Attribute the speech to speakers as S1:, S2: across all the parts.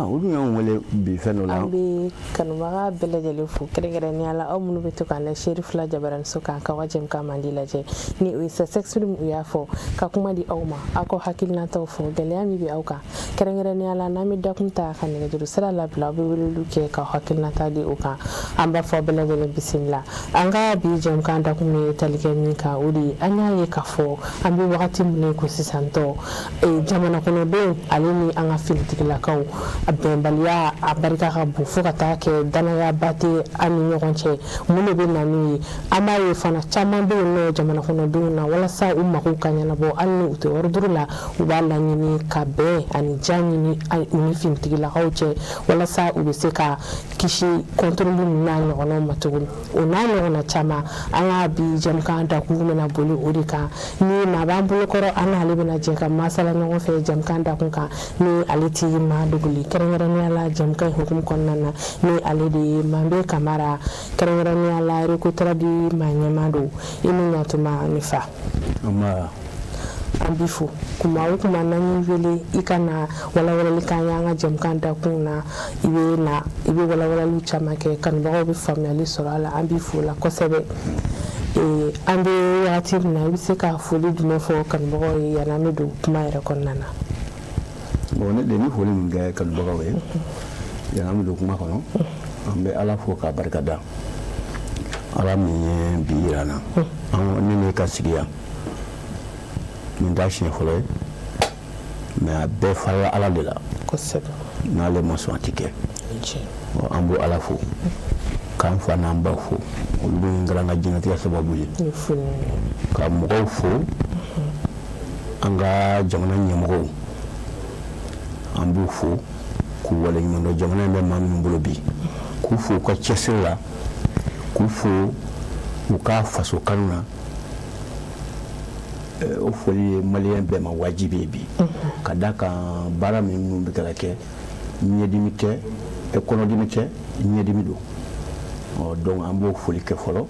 S1: olu y'anw wele bi fɛn dɔ la.
S2: An bɛ kanubaga bɛɛ lajɛlen fo kɛrɛnkɛrɛnnenya la aw minnu bɛ to k'an layɛ Cherif la Jabaramuso kan k'aw ka jɛmukan mandi lajɛ ni o ye Ça s'exprime u y'a fɔ ka kuma di aw ma aw ka hakilinataw fɔ gɛlɛya min bɛ aw kan kɛrɛnkɛrɛnnenya la n'an bɛ dakun ta ka nɛgɛjuru sira labila aw bɛ weleliw kɛ k'aw hakilinata di o kan an b'a fɔ bɛɛ lajɛlen bisimila an ka bi jɛmukan dakun bɛ tali kɛ min kan o de ye an y'a ye k'a fɔ an bɛ wagati min ko sisantɔ jamana kɔnɔdenw ale ni an ka finitigilakaw a bɛnbaliya a barika ka bon fo ka taa kɛ danayaba tɛ an ni ɲɔgɔn cɛ mun de bɛ na n'o ye an b'a ye fana caman bɛ yen nɔ jamana kɔnɔdenw na walasa u mago ka ɲɛnabɔ hali ni u tɛ ordre la u b'a laɲini ka bɛn ani diya ɲini u ni finitigilakaw cɛ walasa u bɛ se ka kisi contrôle n'a ɲɔgɔnnaw ma tuguni o n'a ɲɔgɔnna caman an ka bi jɛmukan dakun bɛna boli o de kan ni maa b'an bolokɔrɔ an n'ale bɛna jɛ ka masala ɲɔgɔn fɛ jɛmukan dakun kan ni ale ti maa dogoli kɛrɛnkɛrɛnnenya la jɛmukan hukumu kɔnɔna na ni ale de ye Mambe Kamara kɛrɛnkɛrɛnnenya la Rekotara di maa ɲɛmaa don i ni ɲatuma ni fa an b'i fo kuma o kuma n'an y'i wele i ka na walawalali k'an ye an ka jɛmukan dakun na i bɛ walawalaliw caman kɛ kanubagaw bɛ faamuyali sɔrɔ a la an b'i fo la kosɛbɛ an bɛ wagati min na i bɛ se ka foli jumɛn fɔ kanubagaw ye yanni an bɛ don kuma yɛrɛ kɔnɔna na.
S1: Bon ne de ni foli min kɛ kanubagaw ye yanni an bɛ don kuma kɔnɔ an bɛ Ala fo k'a barikada Ala min ye bi yira na ni ne ka sigi yan nin t'a siɲɛ fɔlɔ ye mais a bɛɛ farala Ala de la
S2: kosɛbɛ
S1: n'ale ma sɔn a tɛ kɛ an b'o Ala fo k'an fa n'an ba fo olu bɛ kɛra an ka diɲɛlatigɛ sababu ye ka mɔgɔw fo an ka jamana ɲɛmɔgɔw an b'u fo k'u waleɲuman dɔn jamana in bɛ maa minnu bolo bi k'u fo u ka cɛsiri la k'u fo u ka faso kanu na o foli ye maliyɛn bɛɛ ma wajibi ye bi ka da kan baara minnu bɛ ka kɛ ɲɛdimi tɛ kɔnɔdimi tɛ ɲɛdimi don donc an b'o foli kɛ fɔlɔ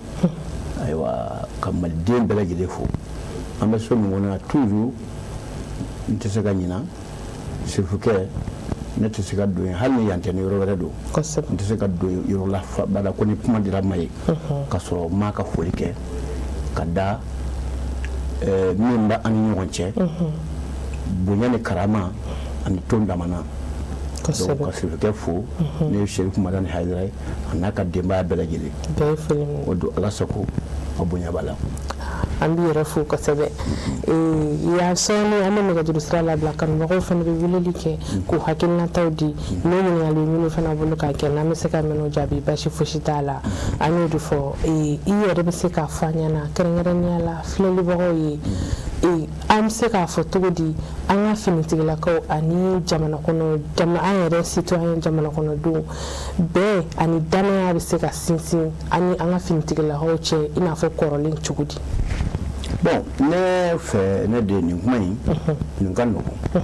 S1: ayiwa ka maliden bɛɛ lajɛlen fo an bɛ so min kɔnɔ na toujours n tɛ se ka ɲina sirifukɛ ne tɛ se ka don yen hali ni yan tɛ ni yɔrɔ wɛrɛ don n tɛ se ka don yɔrɔ la bada ko ni kuma dira ma ye ka sɔrɔ n m'a ka foli kɛ ka da min bɛ an ni ɲɔgɔn cɛ bonya ni karama ani ton damana donc ka sirifukɛ fo ne ye Cherif Madani Hayidara ye a n'a ka denbaya bɛɛ lajɛlen o don Ala sago a bonya b'a la.
S2: An b'i yɛrɛ fo kosɛbɛ yan sɔɔni an bɛ nɛgɛjuru sira labila kanubagaw fana bɛ weleli kɛ k'u hakilinataw di n'o ɲininkali minnu fana bolo k'a kɛ n'an bɛ se ka minnu jaabi basi fosi t'a la an y'o de fɔ i yɛrɛ bɛ se k'a fɔ an ɲɛna kɛrɛnkɛrɛnnenya la filɛlibagaw ye an bɛ se k'a fɔ cogo di an ka finitigilakaw ani jamana kɔnɔ an yɛrɛ citoyen jamana kɔnɔdenw bɛɛ ani danaya bɛ se ka sinsin ani an ka finitigilakaw cɛ i n'a fɔ kɔrɔlen cogo di.
S1: Bon ne fɛ ne de nin kuma in nin ka nɔgɔn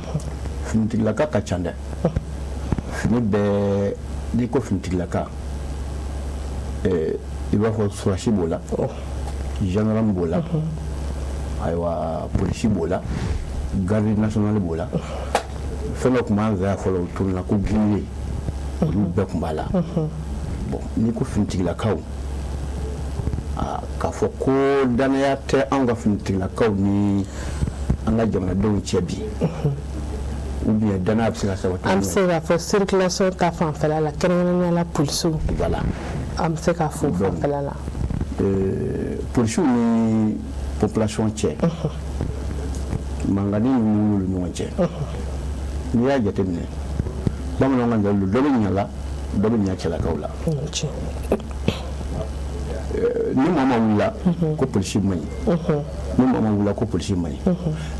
S1: finitigilaka ka ca dɛ fini bɛɛ n'i ko finitigilaka i b'a fɔ surasi b'o la gendarme b'o la ayiwa polisi b'o la garde nationale b'o la fɛn dɔ tun b'an fɛ yan fɔlɔ o tununa ko guerrier olu bɛɛ tun b'a la bon n'i ko finitigilakaw k'a fɔ ko danaya tɛ an ka finitigilakaw ni an ka jamanadenw cɛ bi ou bien danaya bɛ se ka sabati
S2: an bɛ se k'a fɔ circulation ta fanfɛla la kɛrɛnkɛrɛnnenya la polisiw
S1: voilà
S2: an bɛ se k'a fɔ fanfɛla la
S1: polisiw ni population cɛ mangani ninnu y'olu ɲɔgɔn cɛ n'i y'a jateminɛ bamananw ka dalilu dɔ bɛ ɲa la dɔ bɛ ɲa cɛlakaw la ni maa ma wulila ko polisi man ɲi ni maa ma wulila ko polisi man ɲi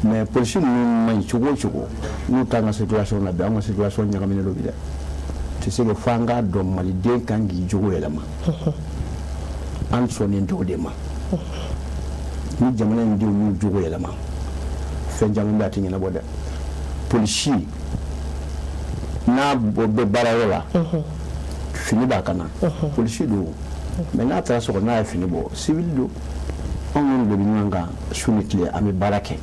S1: mais polisi ninnu man ɲi cogo o cogo n'u t'an ka situation la bi an ka situation ɲagaminen don bi dɛ tɛ se ka fɔ an k'a dɔn maliden kan k'i jogo yɛlɛma an sɔnnen t'o de ma ni jamana in denw y'u jogo yɛlɛma fɛn caman bɛ a tɛ ɲɛnabɔ dɛ polisi n'a bɛ baarayɔrɔ la fini b'a kan na polisi don mais n'a taara sɔrɔ n'a ye fini bɔ civil don anw minnu de bɛ ɲɔgɔn kan su ni tile an bɛ baara kɛ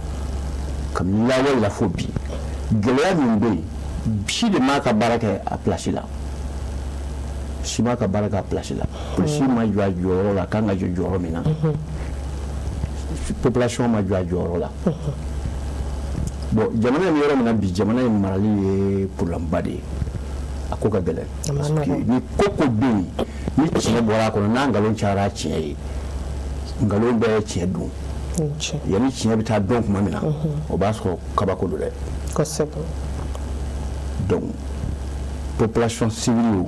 S1: kabini lawale la fo bi gɛlɛya min bɛ yen si de ma ka baara kɛ a place la si ma ka baara kɛ a place la polisi ma jɔ a jɔyɔrɔ la kan ka jɔ jɔyɔrɔ min na population ma jɔ a jɔyɔrɔ la bon jamana in yɔrɔ min na bi jamana in marali ye problème ba de ye a ko ka gɛlɛn parce que ni ko ko bɛ yen ni tiɲɛ bɔra a kɔnɔ n'a nkalon cayara tiɲɛ ye nkalon bɛɛ ye tiɲɛ dun yanni tiɲɛ bɛ taa dɔn tuma min na o b'a sɔrɔ kabako don dɛ
S2: kosɛbɛ
S1: donc population civile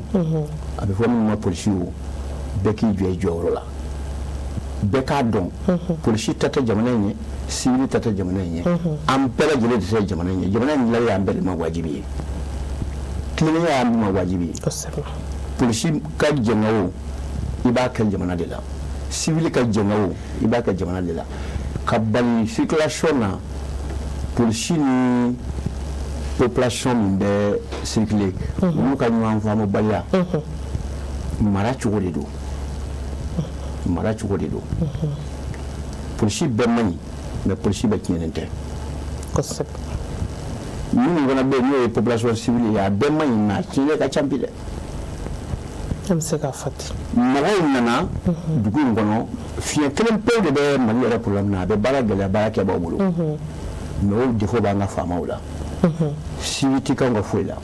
S1: a bɛ fɔ min ma polisi o bɛɛ k'i jɔ i jɔyɔrɔ la bɛɛ k'a dɔn polisi ta tɛ jamana in ye civile ta tɛ jamana in ye an bɛɛ lajɛlen de tɛ jamana in ye jamana in dilanli y'an bɛɛ de ma wajibi ye tilennenya y'an bɛɛ ma wajibi ye polisi ka jɛngɛ o i b'a kɛ jamana de la civile ka jɛngɛ o i b'a kɛ jamana de la ka bali circulation na polisi ni population min bɛ circuler olu ka ɲɔgɔn faamubaliya mara cogo de don polisi bɛɛ man ɲi mais polisi bɛɛ tiɲɛnen tɛ
S2: kosɛbɛ
S1: minnu fana bɛ yen n'o ye population civile ye a bɛɛ man ɲi mais a tiɲɛlen ka ca bi dɛ
S2: an bɛ se k'a fɔ ten
S1: mɔgɔw nana dugu in kɔnɔ fiɲɛ kelen pewu de bɛ mali yɛrɛ problème na a bɛ baara gɛlɛya baara kɛbaaw bolo mais o défaut b'an ka faamaw la civi tɛ kan ka foyi la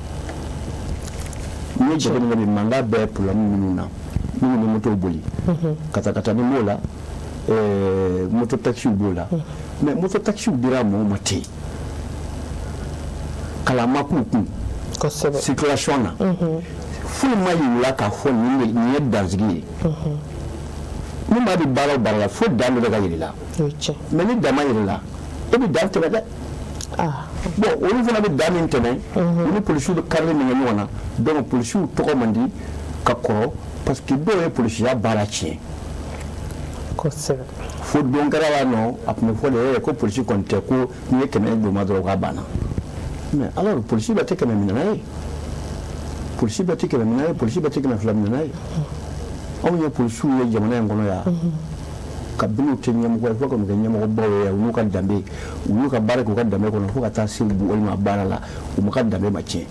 S1: n'i ye jateminɛ bi mankan bɛ problème minnu na minnu bɛ moto boli katakatani b'o la moto taxiw b'o la mais moto taxiw dira mɔgɔw ma ten kalan ma k'u kun circulation na foyi ma yir'u k'a fɔ nin ye dansigi ye min b'a di baara o baara la fo dan dɔ bɛ ka yir'i la mais ni dan ma yir'i la e bɛ dan tɛmɛ dɛ bon olu fana bɛ dan min tɛmɛ u ni polisiw bɛ karili min kɛ ɲɔgɔn na donc polisiw tɔgɔ man di ka kɔrɔ parce que dɔw ye polisiya baara tiɲɛ fo don kɛra la nɔ a tun bɛ fɔ de ko polisi kɔni tɛ ko n'i ye 100 d'o ma dɔrɔn k'a banna mais alors polisi bɛɛ tɛ 100 minɛna ye polisi bɛɛ tɛ 100 minɛna ye polisi bɛɛ tɛ 200 minɛna ye anw ye polisiw ye jamana in kɔnɔ yan kabini u tɛ ɲɛmɔgɔ ye fo ka kɛ ɲɛmɔgɔbaw ye u n'u ka danbe u y'u ka baara k'u ka danbe kɔnɔ fo ka taa se walima baara la u ma ka danbe ma tiɲɛ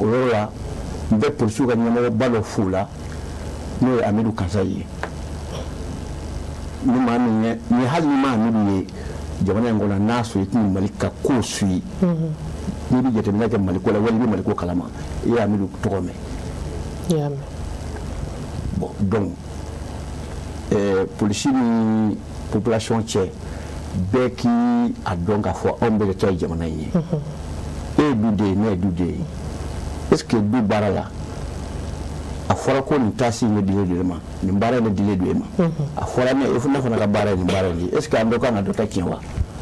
S1: o yɔrɔ la n bɛ polisiw ka ɲɛmɔgɔba dɔ fo la n'o ye Amidu Kansa ye ni maa min ye ni hali ni maa Amidu ye jamana in kɔnɔ n'a sɔrɔ i tɛna Mali ka ko suit n'i bɛ jateminɛ kɛ Mali ko la wali i bɛ Mali ko kalama i ye Amidu tɔgɔ mɛn bon donc polisi ni population cɛ bɛɛ k'i a dɔn k'a fɔ anw bɛɛ de ta ye jamana in ye e ye du den ye ne ye du den ye est ce que du baara la a fɔra ko nin taasi in ye dilen don e ma nin baara in ye dilen don e ma a fɔra ne fana ka baara ye nin baara in ye est ce que an bɛɛ kan ka dɔ ta tiɲɛ wa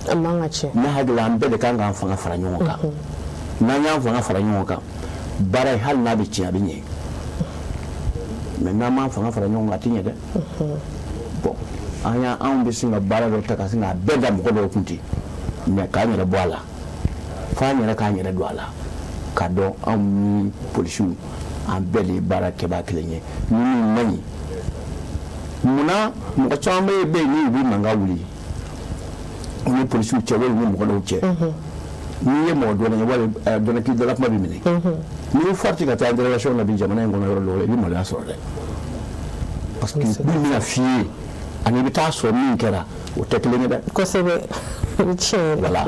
S2: a man ka tiɲɛ
S1: ne hakili la an bɛɛ de kan k'an fanga fara ɲɔgɔn kan n'an y'an fanga fara ɲɔgɔn kan baara in hali n'a bɛ tiɲɛ a bɛ ɲɛ mais n'an m'an fanga fara ɲɔgɔn kan a tɛ ɲɛ dɛ bon anw bɛ sin ka baara dɔ ta ka sin k'a bɛɛ da mɔgɔ dɔw kun ten mais k'an yɛrɛ bɔ a la fo an yɛrɛ k'an yɛrɛ don a la k'a dɔn anw ni polisiw an bɛɛ de ye baara kɛbaa kelen ye ni min man ɲi munna mɔgɔ caman bɛ yen ni u bɛ mankan wuli u ni polisiw cɛ wali u ni mɔgɔ dɔw cɛ n'i ye mɔgɔ dɔnna ye wali dɔnna k'i dala kuma bɛ minɛ n'i ye farati ka taa intervention na bi jamana in kɔnɔ yɔrɔ dɔw la i bɛ maloya sɔrɔ dɛ parce que min bɛna f'i ye ani i bɛ taa sɔrɔ min kɛra o tɛ kelen ye dɛ
S2: kosɛbɛ o ye tiɲɛ ye
S1: voilà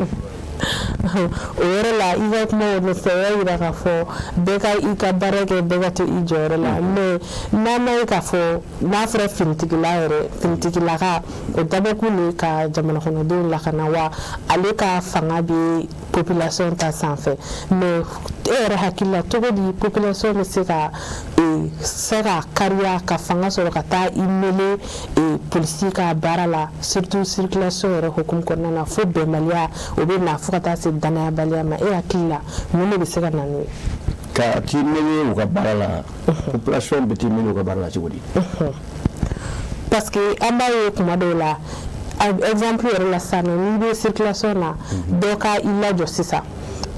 S2: o yɔrɔ la i ka kuma o nɔfɛ o y'a yira k'a fɔ bɛɛ ka i ka baara kɛ bɛɛ ka to i jɔyɔrɔ la mais n'a ma ye k'a fɔ n'a fɔra finitigila yɛrɛ finitigilaka o dabɔkun de ka jamana kɔnɔdenw lakana wa ale ka fanga bɛ population ta sanfɛ mais e yɛrɛ hakili la cogo di population bɛ se ka kariya ka fanga sɔrɔ ka taa i mêler polisi ka baara la surtout circulation yɛrɛ hukumu kɔnɔna na fo bɛnbaliya o bɛ na fo ka taa se danayabaliya ma e hakili la mun de bɛ se ka na n'o ye
S1: ka t'i mêler u ka baara la population bɛ t'i mêler u ka baara la cogo di
S2: parce que an b'a ye kuma dɔw la exemple yɛrɛ la sisan nɔ n'i bɛ circulation na dɔ ka i lajɔ sisan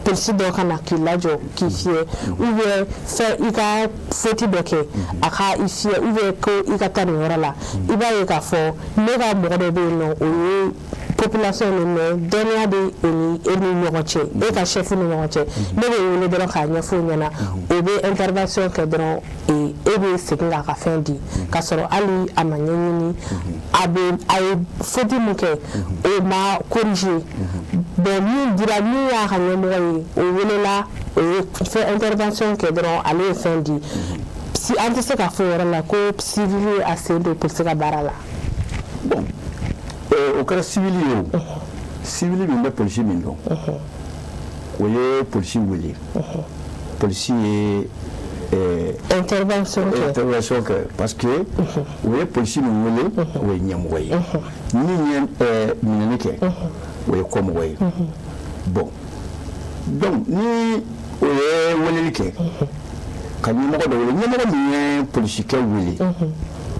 S2: polisi dɔ ka na k'i lajɔ k'i fiyɛ ou bien fɛn i ka faute dɔ kɛ a ka i fiyɛ ou bien ko i ka taa nin yɔrɔ la i b'a ye k'a fɔ ne ka mɔgɔ dɔ bɛ yen nɔ o ye population ni dɔnniya de e ni ɲɔgɔn cɛ e ka chef ni ɲɔgɔn cɛ ne bɛ wele dɔrɔn k'a ɲɛfɔ ɲɛna o bɛ intervention kɛ dɔrɔn e bɛ segin k'a ka fɛn di k'a sɔrɔ hali a ma ɲɛɲini a ye faute min kɛ o ma corriger bon min dira min y'a ka ɲɛmɔgɔ ye o welela o ye fɛn intervention kɛ dɔrɔn ale ye fɛn di si an tɛ se k'a fɔ o yɔrɔ la ko civil a sen don polisi ka baara la.
S1: bon o kɛra civil ye o civil min bɛ polisi min dɔn o ye polisi wele polisi ye
S2: intervention
S1: kɛ parce que o ye polisi min wele o ye ɲɛmɔgɔ ye min ye minɛni kɛ o ye kɔmɔgɔ ye bon donc ni o ye weleli kɛ ka ɲɛmɔgɔ dɔ wele ɲɛmɔgɔ min ye polisikɛ wele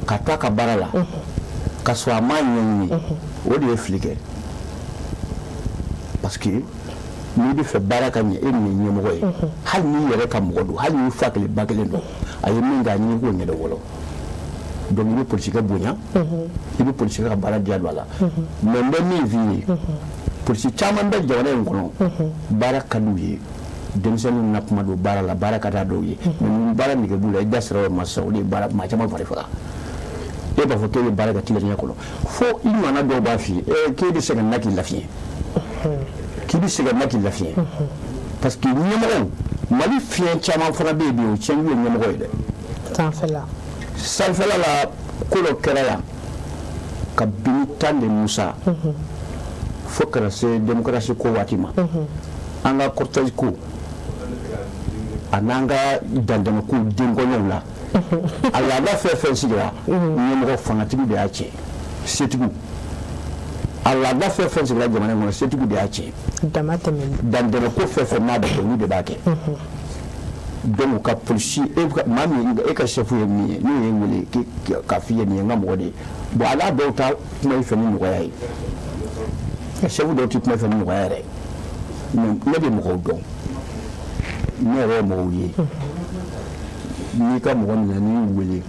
S1: ka to a ka baara la ka sɔrɔ a m'a ɲɛɲini o de ye fili kɛ parce que n'i bɛ fɛ baara ka ɲɛ e min ye ɲɛmɔgɔ ye hali n'i yɛrɛ ka mɔgɔ don hali n'i fa kelen ba kelen don a ye min k'a ɲini k'o ɲɛ dɔ wɔlɔ donc i bɛ polisikɛ bonya i bɛ polisikɛ ka baara diya don a la mais n bɛ min f'i ye polisi caman bɛ jamana in kɔnɔ baara ka d'u ye denmisɛnninw na kuma don baara la baara ka d'a dɔw ye mais ni baara nege b'u la i da sera o ma sisan o de ye baara maa caman fari faga e b'a fɔ k'e bɛ baara kɛ tilennenya kɔnɔ fo i ɲɔgɔnna dɔw b'a f'i ye k'e bɛ se ka na k'i lafiɲɛ k'i bɛ se ka na k'i lafiɲɛ parce que ɲɛmɔgɔw Mali fiɲɛ caman fana bɛ yen bi o tiɲɛni ye ɲɛmɔgɔ ye dɛ sanfɛla la ko dɔ kɛra yan ka bin tan de musa fo kana se démocratie ko waati ma an ka cortège ko a n'an ka dandɛmɛ ko denkɔɲɔw la a laada fɛn fɛn sigira ɲɛmɔgɔ fangatigi de y'a tiɲɛ setigiw a laada fɛn fɛn sigira jamana in kɔnɔ setigiw de y'a tiɲɛ dandɛmɛ ko fɛn fɛn n'a bɛ kɛ olu de b'a kɛ donc ka polisi maa min e ka chef ye min ye n'o ye wele k'a f'i ye nin ye n ka mɔgɔ de ye bon a n'a dɔw ta kuma i fɛ ni nɔgɔya ye chef dɔw tɛ kuma i fɛ ni nɔgɔya yɛrɛ mais ne bɛ mɔgɔw dɔn ne yɛrɛ ye mɔgɔw ye n'i ka mɔgɔ minɛ n'i wele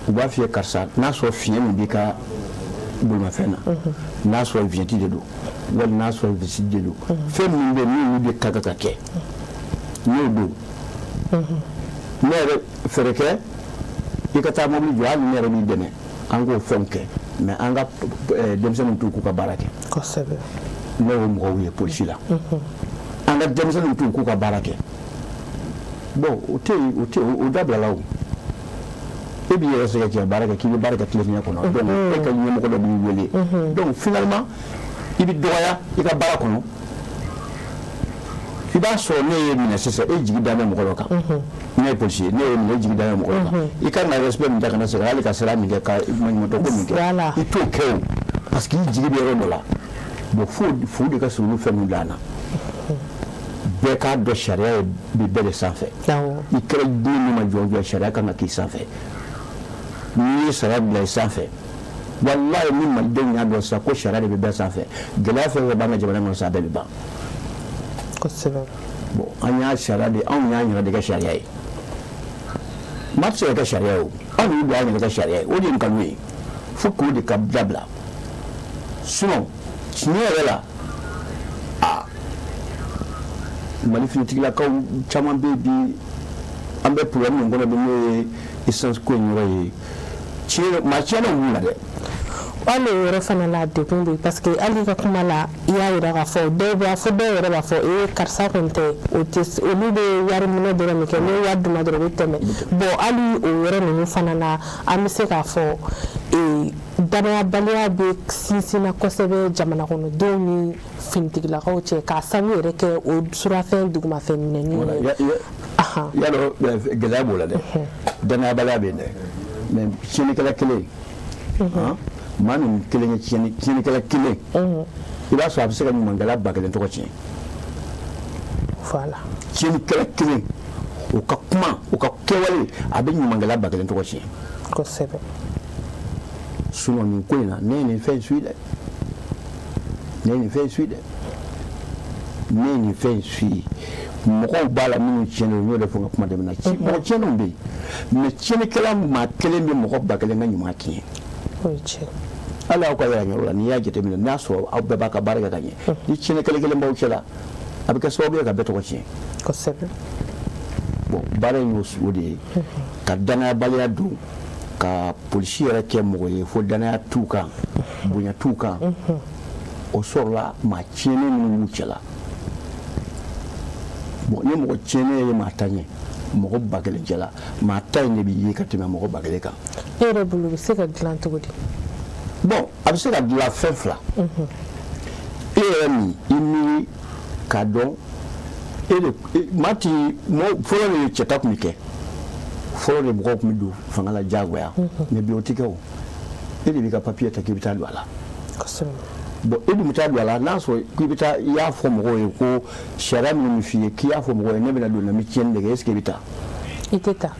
S1: u b'a f'i ye karisa n'a sɔrɔ fiɲɛ min b'i ka bolimafɛn na n'a sɔrɔ viɲɛti de don wali n'a sɔrɔ visite de don fɛn min bɛ yen n'olu de ka kan ka kɛ n'o don ne yɛrɛ fɛɛrɛ kɛ i ka taa mobili jɔ hali ne yɛrɛ b'i dɛmɛ an k'o fɛnw kɛ mais an ka denmisɛnninw t'u k'u ka baara kɛ kosɛbɛ ne y'o mɔgɔw ye polisi la an ka denmisɛnninw t'u k'u ka baara kɛ bon o tɛ yen o dabilala o e b'i yɛrɛ se ka kɛ baara kɛ k'i bɛ baara kɛ tilennenya kɔnɔ donc e ka ɲɛmɔgɔ dɔ b'i wele donc finalement i bɛ dɔgɔya i ka baara kɔnɔ i b'a sɔrɔ ne ye minɛ sisan e jigi da bɛ mɔgɔ dɔ kan ne ye polisi ye ne ye minɛ jigi da bɛ mɔgɔ dɔ kan i ka na respect min ta kana segin hali ka sira min kɛ ka maɲumantɔ ko min kɛ i t'o kɛ o parce que i jigi bɛ yɔrɔ dɔ la bon fo de ka surun fɛn min bila an na bɛɛ k'a dɔn sariya bɛ bɛɛ de sanfɛ i kɛra den min ma jɔn sariya kan ka k'i sanfɛ n'i ye sariya bila i sanfɛ walayi ni malidenw y'a dɔn sisan ko sariya de bɛ bɛɛ sanfɛ gɛlɛya fɛn fɛn b'an ka jamana kɔnɔ sisan a bɛɛ bɛ ban kosɛbɛ bon an y'a sariya de anw y'an yɛrɛ de kɛ sariya ye maa tɛ se ka kɛ sariya ye o anw y'u don an yɛrɛ kɛ sariya ye o de ye nkalon ye fo k'o de ka dabila sinon tiɲɛ yɛrɛ la Mali finitigilakaw caman bɛ bi an bɛ problème min kɔnɔ bi n'o ye essence ko in yɔrɔ ye maa tiɲɛnaw b'u la dɛ
S2: hali o yɔrɔ fana la degun bɛ parce que hali ka kuma la i y'a yira k'a fɔ dɔw b'a fɔ dɔw yɛrɛ b'a fɔ karisa kɔni tɛ olu bɛ wari minɛ dɔrɔn de kɛ n'o wari d'u ma dɔrɔn u bɛ tɛmɛ bon hali o yɔrɔ ninnu fana na an bɛ se k'a fɔ danayabaliya bɛ sinsinna kosɛbɛ jamana kɔnɔdenw ni finitigilakaw cɛ k'a sababu yɛrɛ kɛ o surafɛn dugumafɛn minɛni ye
S1: y'a dɔn gɛlɛya b'o la dɛ danayabaliya bɛ yen dɛ mais tiɲɛnikɛla kelen maa min kelen ye tiɲɛnikɛla kelen i b'a sɔrɔ a bɛ se ka ɲumankɛla ba kelen tɔgɔ tiɲɛ tiɲɛnikɛla kelen o ka kuma o ka kɛwale a bɛ ɲumankɛla ba kelen tɔgɔ tiɲɛ
S2: kosɛbɛ
S1: sinon nin ko in na ne ye nin fɛn in suit dɛ ne ye nin fɛn in suit dɛ ne ye nin fɛn in suit mɔgɔw b'a la minnu tiɲɛnen n'o de fɔ n ka kuma daminɛ na mɔgɔ tiɲɛnenw bɛ yen mais tiɲɛnikɛla maa kelen bɛ mɔgɔ ba kelen ka ɲuman tiɲɛ ala ko ya nyoro ni ya jete min na so aw be baka barga ganye ni cine kele kele mbaw cela abika so be ka beto ko ci
S2: ko sebe
S1: bon bare ñu wodi ka dana balya du ka polisi yɛrɛ kɛ mɔgɔ ye fo danaya t'u kan bonya t'u kan o sɔrɔla maa tiɲɛnen minnu b'u cɛla bon ni mɔgɔ tiɲɛnen ye maa ta ɲɛ mɔgɔ ba kelen cɛla maa ta in de b'i ye ka tɛmɛ mɔgɔ ba kelen kan
S2: e yɛrɛ bolo bɛ se ka dilan cogo di
S1: bon a bɛ se ka dilan fɛn fila e yɛrɛ min i miiri k'a dɔn maa ti fɔlɔ de ye cɛta tun bɛ kɛ fɔlɔ de mɔgɔw tun bɛ don fanga la diyagoya mais bi o tɛ kɛ o e de b'i ka papiye ta k'i bɛ taa don a la bon e dun bɛ taa don a la n'a sɔrɔ k'i bɛ taa i y'a fɔ mɔgɔw ye ko sariya minnu bɛ f'i ye k'i y'a fɔ mɔgɔw ye ne bɛna don na n bɛ tiɲɛni de kɛ est ce que i bɛ taa
S2: i tɛ taa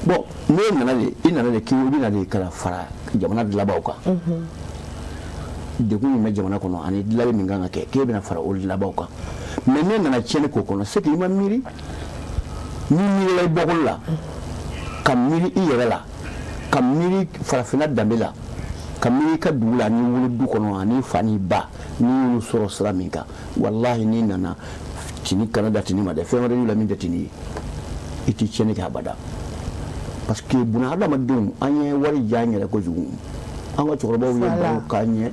S1: bon n'e nana de i nana de k'i bɛna de ka na fara jamana dilanbaaw kan degun min bɛ jamana kɔnɔ ani dilanli min kan ka kɛ k'e bɛna fara o dilanbaaw kan mais ne nana tiɲɛni k'o kɔnɔ c'est que i ma miiri n'i miirila i bɔkolo la ka miiri i yɛrɛ la ka miiri farafinna danbe la ka miiri i ka dugu la n'i wolo du kɔnɔ ani fa n'i ba n'i y'olu sɔrɔ sira min kan walahi n'i nana tini kana da tini ma dɛ fɛn wɛrɛ y'u la min tɛ tini ye i tɛ tiɲɛni kɛ abada parce que buna hadamadenw an ye wari diya an yɛrɛ kojugu an ka cɛkɔrɔbaw ye baro k'an ɲɛ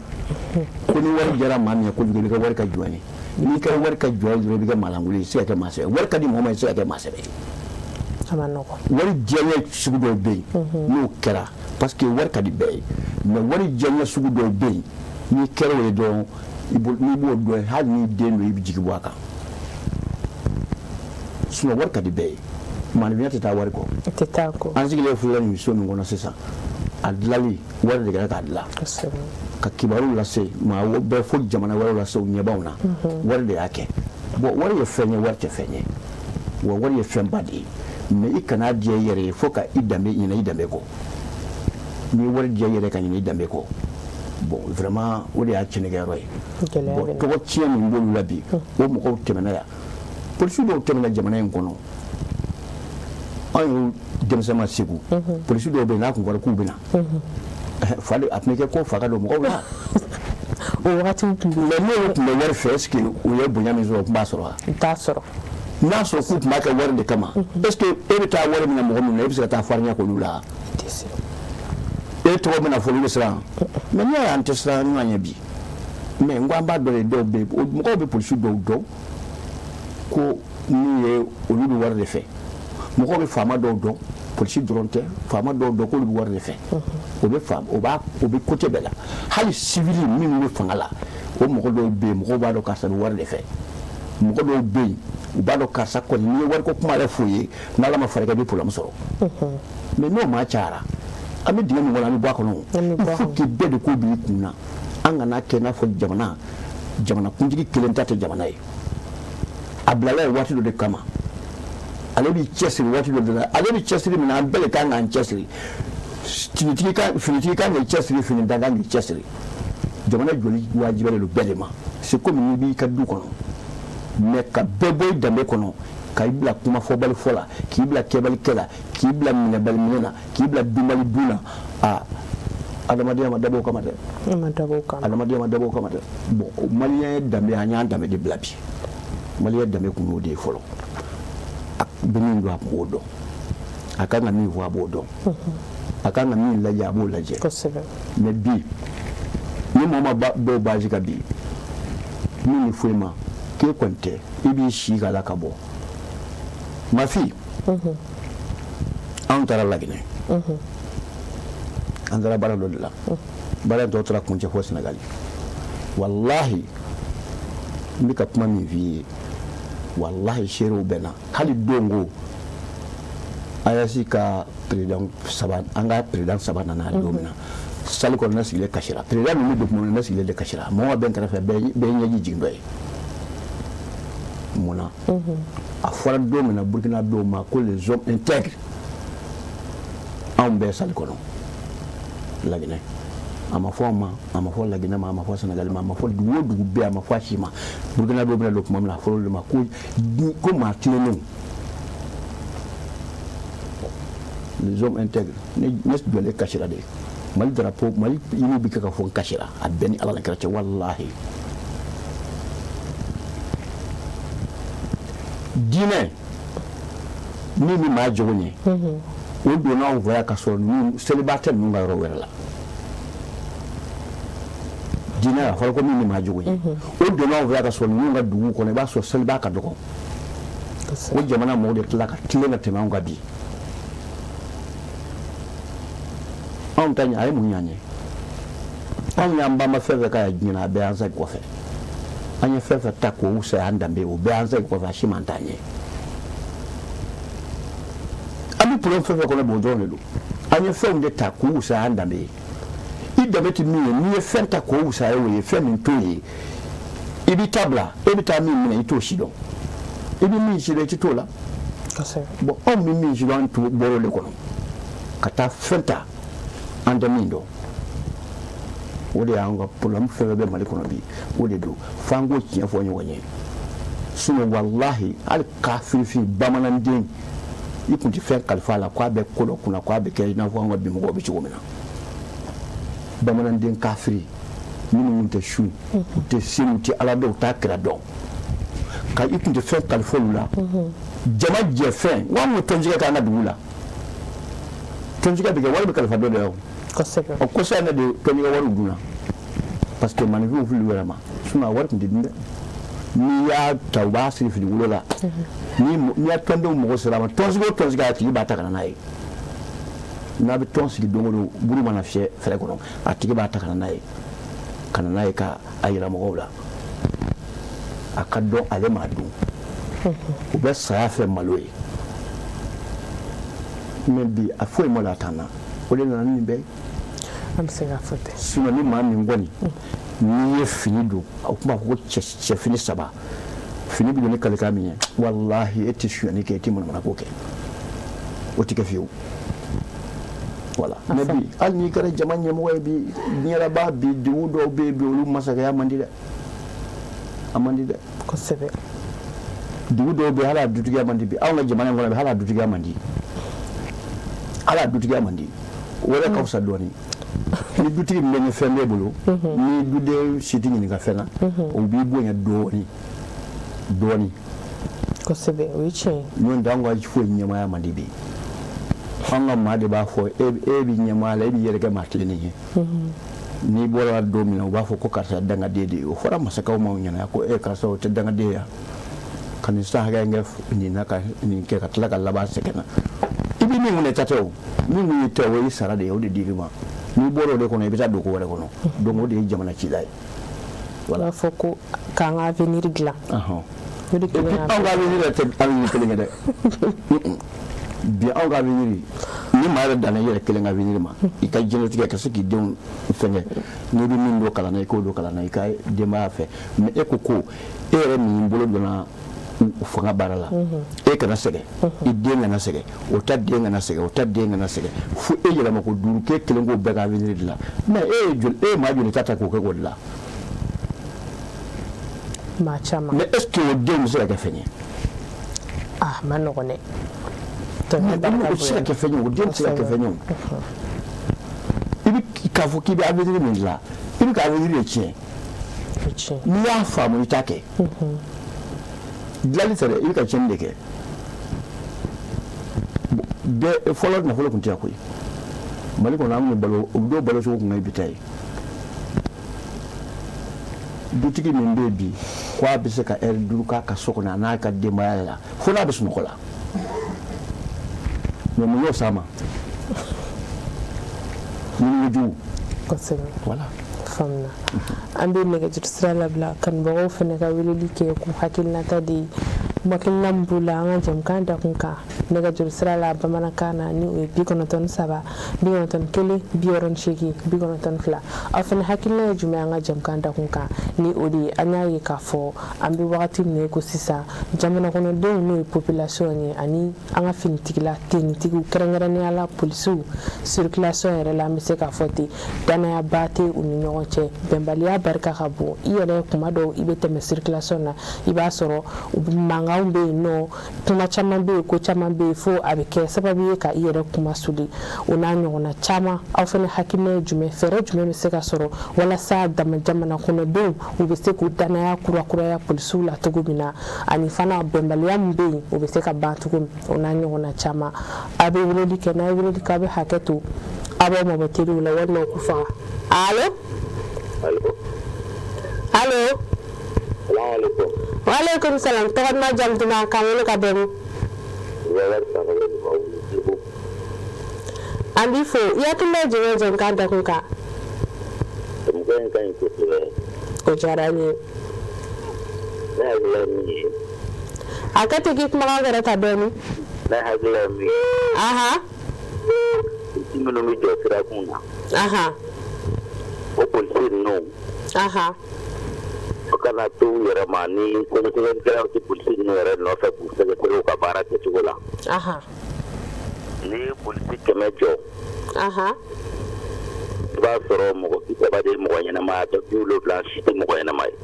S1: ko ni wari diyara maa min ye kojugu i bɛ kɛ wari ka jɔn ye n'i kɛra wari ka jɔn ye dɔrɔn i bɛ kɛ maalankolon ye i tɛ se ka kɛ maa sɛbɛ wari ka di mɔgɔ ma i tɛ se ka kɛ maa sɛbɛ ye wari diyaɲɛ sugu dɔw bɛ yen n'o kɛra parce que wari ka di bɛɛ ye mais wari diyaɲɛ sugu dɔw bɛ yen n'i kɛra o ye dɔrɔn n'i b'o dɔn hali n'i den don i bɛ jigi bɔ a kan sinon wari ka di bɛɛ ye maanifinya tɛ taa wari kɔ an sigilen filɛ nin so min kɔnɔ sisan a dilali wari de kɛra k'a dilan ka kibaru lase maa bɛɛ fo jamana wɛrɛw lase u ɲɛbaw na wari de y'a kɛ bon wari ye fɛn ye wari tɛ fɛn ye wa wari ye fɛn ba de ye mais i kana diya i yɛrɛ ye fo ka i danbe ɲinɛ i danbe kɔ n'i ye wari diya i yɛrɛ ka ɲinɛ i danbe kɔ bon vraiment o de y'a cɛnɛkɛyɔrɔ ye bon tɔgɔ tiɲɛ min b'olu la bi o mɔgɔw tɛmɛna yan polisi dɔw tɛmɛna jamana in kɔnɔ an y'o denmisɛn ma segu polisi dɔw bɛ yen n'a tun fɔra k'u bɛ na a tun bɛ kɛ ko fa ka don mɔgɔw la
S2: o wagati tun bɛ
S1: mais n'olu tun bɛ wari fɛ est ce que u ye bonya min sɔrɔ u tun b'a sɔrɔ wa
S2: u t'a sɔrɔ
S1: n'a sɔrɔ k'u tun b'a kɛ wari de kama est ce que e bɛ taa wari min na mɔgɔ min na e bɛ se ka taa farinya k'olu la e tɔgɔ bɛna fɔ olu bɛ siran mais n'i y'a ye an tɛ siran ɲɔgɔn ɲɛ bi mais n ko an b'a dɔn de dɔw bɛ yen mɔgɔw bɛ polisi dɔw dɔn ko n'u ye olu bɛ wari de fɛ mɔgɔw bɛ faama dɔw dɔn polisi dɔrɔn tɛ faama dɔw dɔn k'olu bɛ wari de fɛ o bɛ côté bɛɛ la hali civil minnu bɛ fanga la o mɔgɔ dɔw bɛ yen mɔgɔw b'a dɔn karisa bɛ wari de fɛ mɔgɔ dɔw bɛ yen u b'a dɔn karisa kɔni n'i ye wari ko kuma yɛrɛ f'u ye n'ala ma far'i kan i bɛ problème sɔrɔ mais n'o maa cayara an bɛ dingɛ min kɔnɔ an bɛ bɔ a kɔnɔ il faut que bɛɛ de k'o b'i kun na an kana kɛ i n'a fɔ jamanakuntigi kelen ta tɛ jamana ye a bilala ye waati dɔ de kama ale b'i cɛsiri waati dɔ de la ale bɛ cɛsiri min na an bɛɛ de kan k'an cɛsiri finitigi kan k'i cɛsiri finitan kan k'i cɛsiri jamana joli wajibiyalen don bɛɛ de ma c'est comme n'i b'i ka du kɔnɔ mais ka bɛɛ bɔ i danbe kɔnɔ ka i bila kumafɔbali fɔ la k'i bila kɛbalikɛ la k'i bila minɛbali minɛ na k'i bila dunbali dun na adamadenya ma dabɔ o kama dɛ adamadenya ma dabɔ o kama dɛ bon maliyɛn ye danbe an y'an danbe de bila bi maliyɛn danbe kun y'o de ye fɔlɔ a bɛ min don a b'o dɔn a kan ka min fɔ a b'o dɔn a kan ka min lajɛ a b'o lajɛ mais bi ni mɔgɔ ma dɔw base ka bi min ni foyi ma k'e kɔni tɛ i b'i si k'a la ka bɔ ma fi anw taara Laginɛ an taara baara dɔ de la baara in tɔ tora kuncɛ fɔ Senegali walahi n bɛ ka kuma min f'i ye walahi seerew bɛ na hali dongo AES ka président saba an ka président saba nana don min na salle kɔnɔ ne sigilen kasira président ninnu bɛ kuma min na ne sigilen de kasira mɔgɔ bɛ n kɛrɛfɛ bɛɛ ɲɛji jigin dɔ ye mun na a fɔra don min na Burkina dɔw ma ko les hommes intègres anw bɛɛ salle kɔnɔ Laginɛ a ma fɔ ma a ma fɔ Laginɛ ma a ma fɔ Senegali ma a ma fɔ dugu o dugu bɛɛ a ma fɔ a si ma Burkina dɔw bɛna don tuma min na a fɔra olu ma ko maa tilennenw les hommes intègres ne jɔlen kasira de mali drapeau mali yimu bi ka fo kashira a beni ala la karace wallahi dine ni mi ma jogonye o do na voya ka so ni célibataire nu ngaro wala dine la ko mi ma jogonye o do na voya ka so ni nga dugu ko ne ba so célibataire ka dogo o jamana mo de tlaka tilena tema nga bi on tanya ay mu nyanye on yamba ma feve ka nyina be anza ko fe anya feve tako usa andambe o be anza ko fa shimantanye ami pro feve ko le bodo le do anya feve de tako usa andambe idameti ni fe tako usa e we fe min toyi ibi tabla ibi ta min ni to shido ibi mi shide ti tola bo on mi shide an to boro le kono kata fenta andamindo wode anga problem febe be mali kono bi wode do fango kiya fo nyonye suno wallahi al kafir fi bamanandin ikunti fe kalfa la kwa be kodo kuna kwa be ke na fo anga bi mo bi chigomina bamanandin kafiri minu te shu te simu ti ala do ta kra do ka ikunti fe kalfa la jama je fe wa mo tonjika kana dula tonjika be wala be kalfa do de o ko sa na de tonjika waru duna parce que man vi vulu wala ma suna war ko dinde ni ya tawasi fi wulo la ni ya tondo mo sala ma tonjika ti ba ta kana nayi na be tonsi dongo buru mana fie fere ko atiki ba ta kana nayi ka ayira mo wala akado ale madu o be sa fe maloyi mebi afoi mo la tana o le na ni be
S2: am se ga fote
S1: sino ni ma mi ngoni ni ye fini do o kuma ko che fini saba fini bi ni kale kamiye wallahi eti shu ni ke ti mo na ko ke o ti ke fiu wala mebi al ni kare jamanye mo bi ni ra ba bi diudo be lu masaka ya amandi de
S2: ko sebe
S1: diudo be hala dutuga amandi bi awna jamanye ngona be hala dutuga amandi ala dutigi amandi wala ka usa doni ni dutigi mbenye fembe bulu ni dude siti ni ka fena o bi bonya doni
S2: ko sebe wiche
S1: non dangwa fo nyama ya mandibi anga made ba fo e bi nyama la bi yere ga matli ni ni bola do mi no ba fo ko karta danga dede o fora masaka o ma nyana ko e ka so te danga de ya kan sa ga ngef ni naka ni ke ka tlaka laba sekena ibi ni ngune tateo ni ngune tewo isara de yodi dirima ni boro de kono ibita doko wala kono dongo de jamana ci lay
S2: wala foko ka nga venir gla yodi ke na
S1: on ga venir te alni ke ngade bi on ga venir ni mara dana yere ke nga venir ma ika jeno tige ka siki don fenge ni bi min do kala na ko do kala na ika de ma fe me ekoko ere mi bolo dona fanga barala e kana sege idenga na sege o tadenga na sege fu e yela mako duru ke kelengo be ga venir la mais ma joli tata ko ko la
S2: ma chama
S1: mais est-ce que o dem sera ka fenye
S2: man no ne to
S1: ne ba ko sera ka fenye o dem sera ka fenye ibi ka fu ki be avenir min la ibi ka avenir che ni ya famu itake dlali sare ika chende ke be follow na follow kuntia koy mali ko namu do balo so ko ngai bitay butiki min bebi ko abise ka er duruka ka sokona na ka de mayala fona bisu nokola no mo yo sama ni du
S2: ko se
S1: voilà
S2: famna ambe mega justra la bla kan bo fene ka wili like ku hakilna ta di makin lambula nga jam kan da kunka mega justra la ba mana kana ni o bi kono ton saba bi kono ton kele bi oron shiki bi kono ton fla afan hakilna juma nga jam kan da kunka ni odi anyaye ka fo ambe wakati ne ko sisa jamana kono de no population ni ani anga fintikila tenitigu kerengere ni ala polisu circulation era la mise ka foti dana ya bate uni nyoche bembali ya barka kabo iyere kuma do ibete me circulation na iba soro manga mankanw bɛ yen nɔ kuma caman bɛ yen ko caman bɛ yen fo a bɛ kɛ sababu ye ka i yɛrɛ kuma suli o n'a ɲɔgɔnna caman aw fana hakilina ye jumɛn fɛɛrɛ jumɛn bɛ se ka sɔrɔ walasa dama jamana kɔnɔdenw u bɛ se k'u danaya kurakuraya polisiw la cogo min na ani fana bɛnbaliya min bɛ yen o bɛ se ka ban cogo min o n'a ɲɔgɔnna caman a bɛ weleli kɛ n'a ye weleli kɛ a bɛ hakɛ to a b'aw mabɔ teliw la walima ku faga allo allo waaleykum salam tɔgɔ duman jamu duman k'an wele ka bɛn an b'i fo i hakilina ye jumɛn jɛmukan dakun kan
S3: jɛmukan ka ɲi kosɛbɛ
S2: o diyara n ye
S3: ne hakilina ye min ye
S2: a kɛ ten k'i kumakan kɛrɛ ta dɔɔni
S3: ne hakilina ye min ye polisi minnu bɛ jɔ sirakun na o polisi ninnu o kana to u yɛrɛ ma ni sɛgɛsɛgɛlikɛlaw tɛ polisi ninnu yɛrɛ nɔfɛ k'u sɛgɛsɛgɛ u ka baara kɛcogo la ni ye polisi 100 jɔ i b'a sɔrɔ mɔgɔ 30 de ye mɔgɔ ɲɛnama ye, 70 si tɛ mɔgɔ ɲɛnama ye.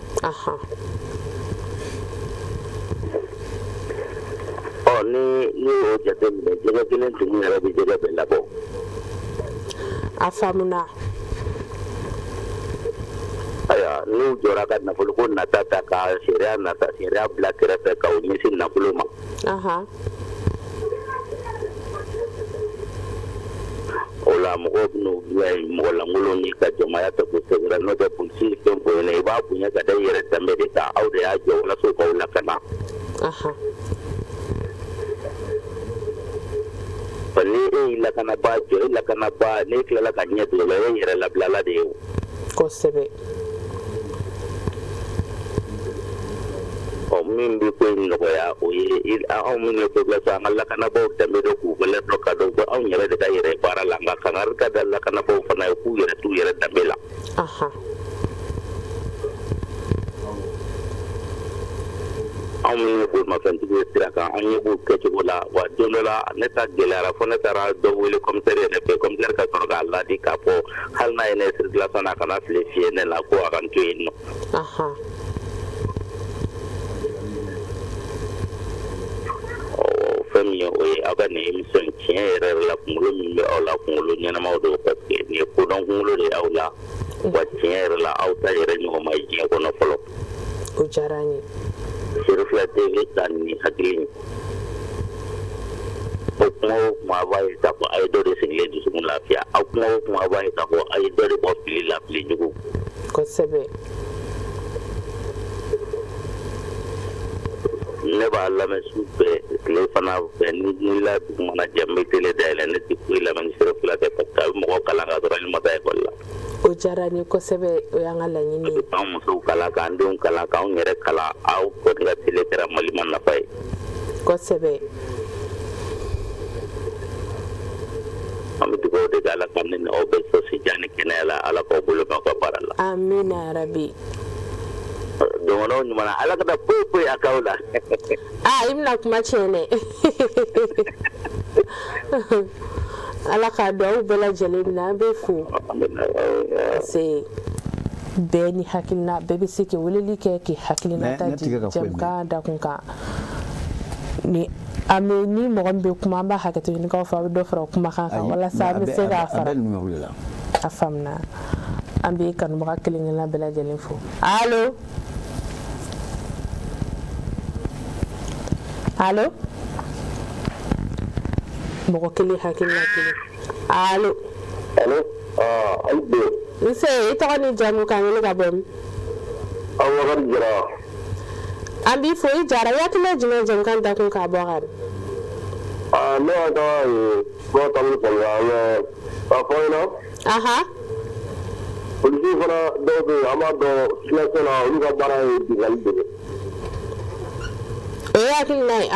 S3: Ni y'o jateminɛ jɛgɛ kelen tigi yɛrɛ bɛ jɛgɛ bɛɛ labɔ.
S2: A faamuna.
S3: Aya n'u jɔra ka nafolo ko nata ta ka sariya bila kɛrɛfɛ ka u ɲɛsin nafolo ma. O la mɔgɔw bɛn'u diya mɔgɔ lankolon ni ka jamaya ta kosɛbɛ n'o tɛ polisi fɛn bonya i b'a bonya ka da i yɛrɛ danbe de kan aw de y'a jɔ walasa k'aw lakana. Ni e y'i lakanaba jɔ e lakanaba n'e tilala ka ɲɛ don o la e yɛrɛ labilala de ye o.
S2: Kosɛbɛ.
S3: Min bɛ ko in nɔgɔya o ye anw minnu ye population an ka lakanabaw danbe dɔ k'u wele dɔ ka dɔn ko anw yɛrɛ de ka yɛrɛ baara la nka kangari ka da lakanabaw fana ye k'u yɛrɛ t'u yɛrɛ danbe la. Anw minnu ye bolimafɛntigi ye sira kan an ye b'u kɛcogo la wa don dɔ la ne ta gɛlɛyara fo ne taara dɔ wele commissaire yɛrɛ fɛ commissaire ka sɔrɔ k'a ladi k'a fɔ hali n'a ye ne circulation na a kana fili fiyɛ ne la ko a ka n to yen nɔ. Fɛn min ye o ye aw ka nin émission tiɲɛ yɛrɛ la kunkolo min bɛ aw la kunkolo ɲɛnamaw don parce que nin ye kodɔn kunkolo de y'aw la wa tiɲɛ yɛrɛ la aw ta yɛrɛ ɲɔgɔn ma ye diɲɛ kɔnɔ fɔlɔ.
S2: O diyara n ye.
S3: Sirifila TV ta nin hakili o kuma o kuma a b'a ye k'a fɔ a ye dɔ de sigilen dusukun lafiya a kuma o kuma a b'a ye k'a fɔ a ye dɔ de bɔ fili la fili jugu.
S2: Kosɛbɛ.
S3: Ne b'a lamɛn su bɛɛ tile fana fɛ ni wulila dugu mana jɛ n bɛ télé dayɛlɛ ne tɛ foyi lamɛn ni Sirifila tɛ parce que a bɛ mɔgɔw kalan ka sɔrɔ ne ma taa école la.
S2: O diyara n ye kosɛbɛ o y'an ka laɲini ye.
S3: K'an musow kalan k'an denw kalan k'anw yɛrɛ kalan aw kɔni ka télé kɛra Mali ma nafa ye.
S2: Kosɛbɛ.
S3: An bɛ dugawu de kɛ Ala ka ne n'aw bɛɛ sɔsi diya ni kɛnɛya la Ala k'aw bolo mɛn aw ka baara la.
S2: Amina yarabi.
S3: Dɔgɔnɔw ɲuman Ala kana foyi foyi a k'aw la.
S2: I bɛna kuma tiɲɛ dɛ. Ala k'a dɔn aw bɛɛ lajɛlen minɛ an bɛ fo. Parce bɛɛ ni hakilina bɛɛ bɛ se k'i weleli kɛ k'i hakilina ta di jɛmukan dakun kan. Ni an bɛ ni mɔgɔ min bɛ kuma an b'a hakɛto ɲini k'aw fɛ a bɛ dɔ fara kumakan kan walasa an bɛ se k'a fara. A faamuna an bɛ kanubaga kelen-kelenna bɛɛ lajɛlen fo. Allo. Allo. Mɔgɔ kelen hakilina kelen. Allo.
S3: Allo. Ayi bɛ.
S2: Nse i tɔgɔ ni jamu k'an wele ka bɔ min?
S3: Abubakar Jara.
S2: An b'i fo i Jara i hakilina jumɛn jɛmukan dakun k'a bɔ ka di?
S3: Ne y'a dɔn kuma taabolo faamuya k'a fɔ n ɲɛna. Polisiw fana dɔw bɛ yen an b'a dɔn silencieux la olu ka baara ye bingali de ye.
S2: O ye hakilina ye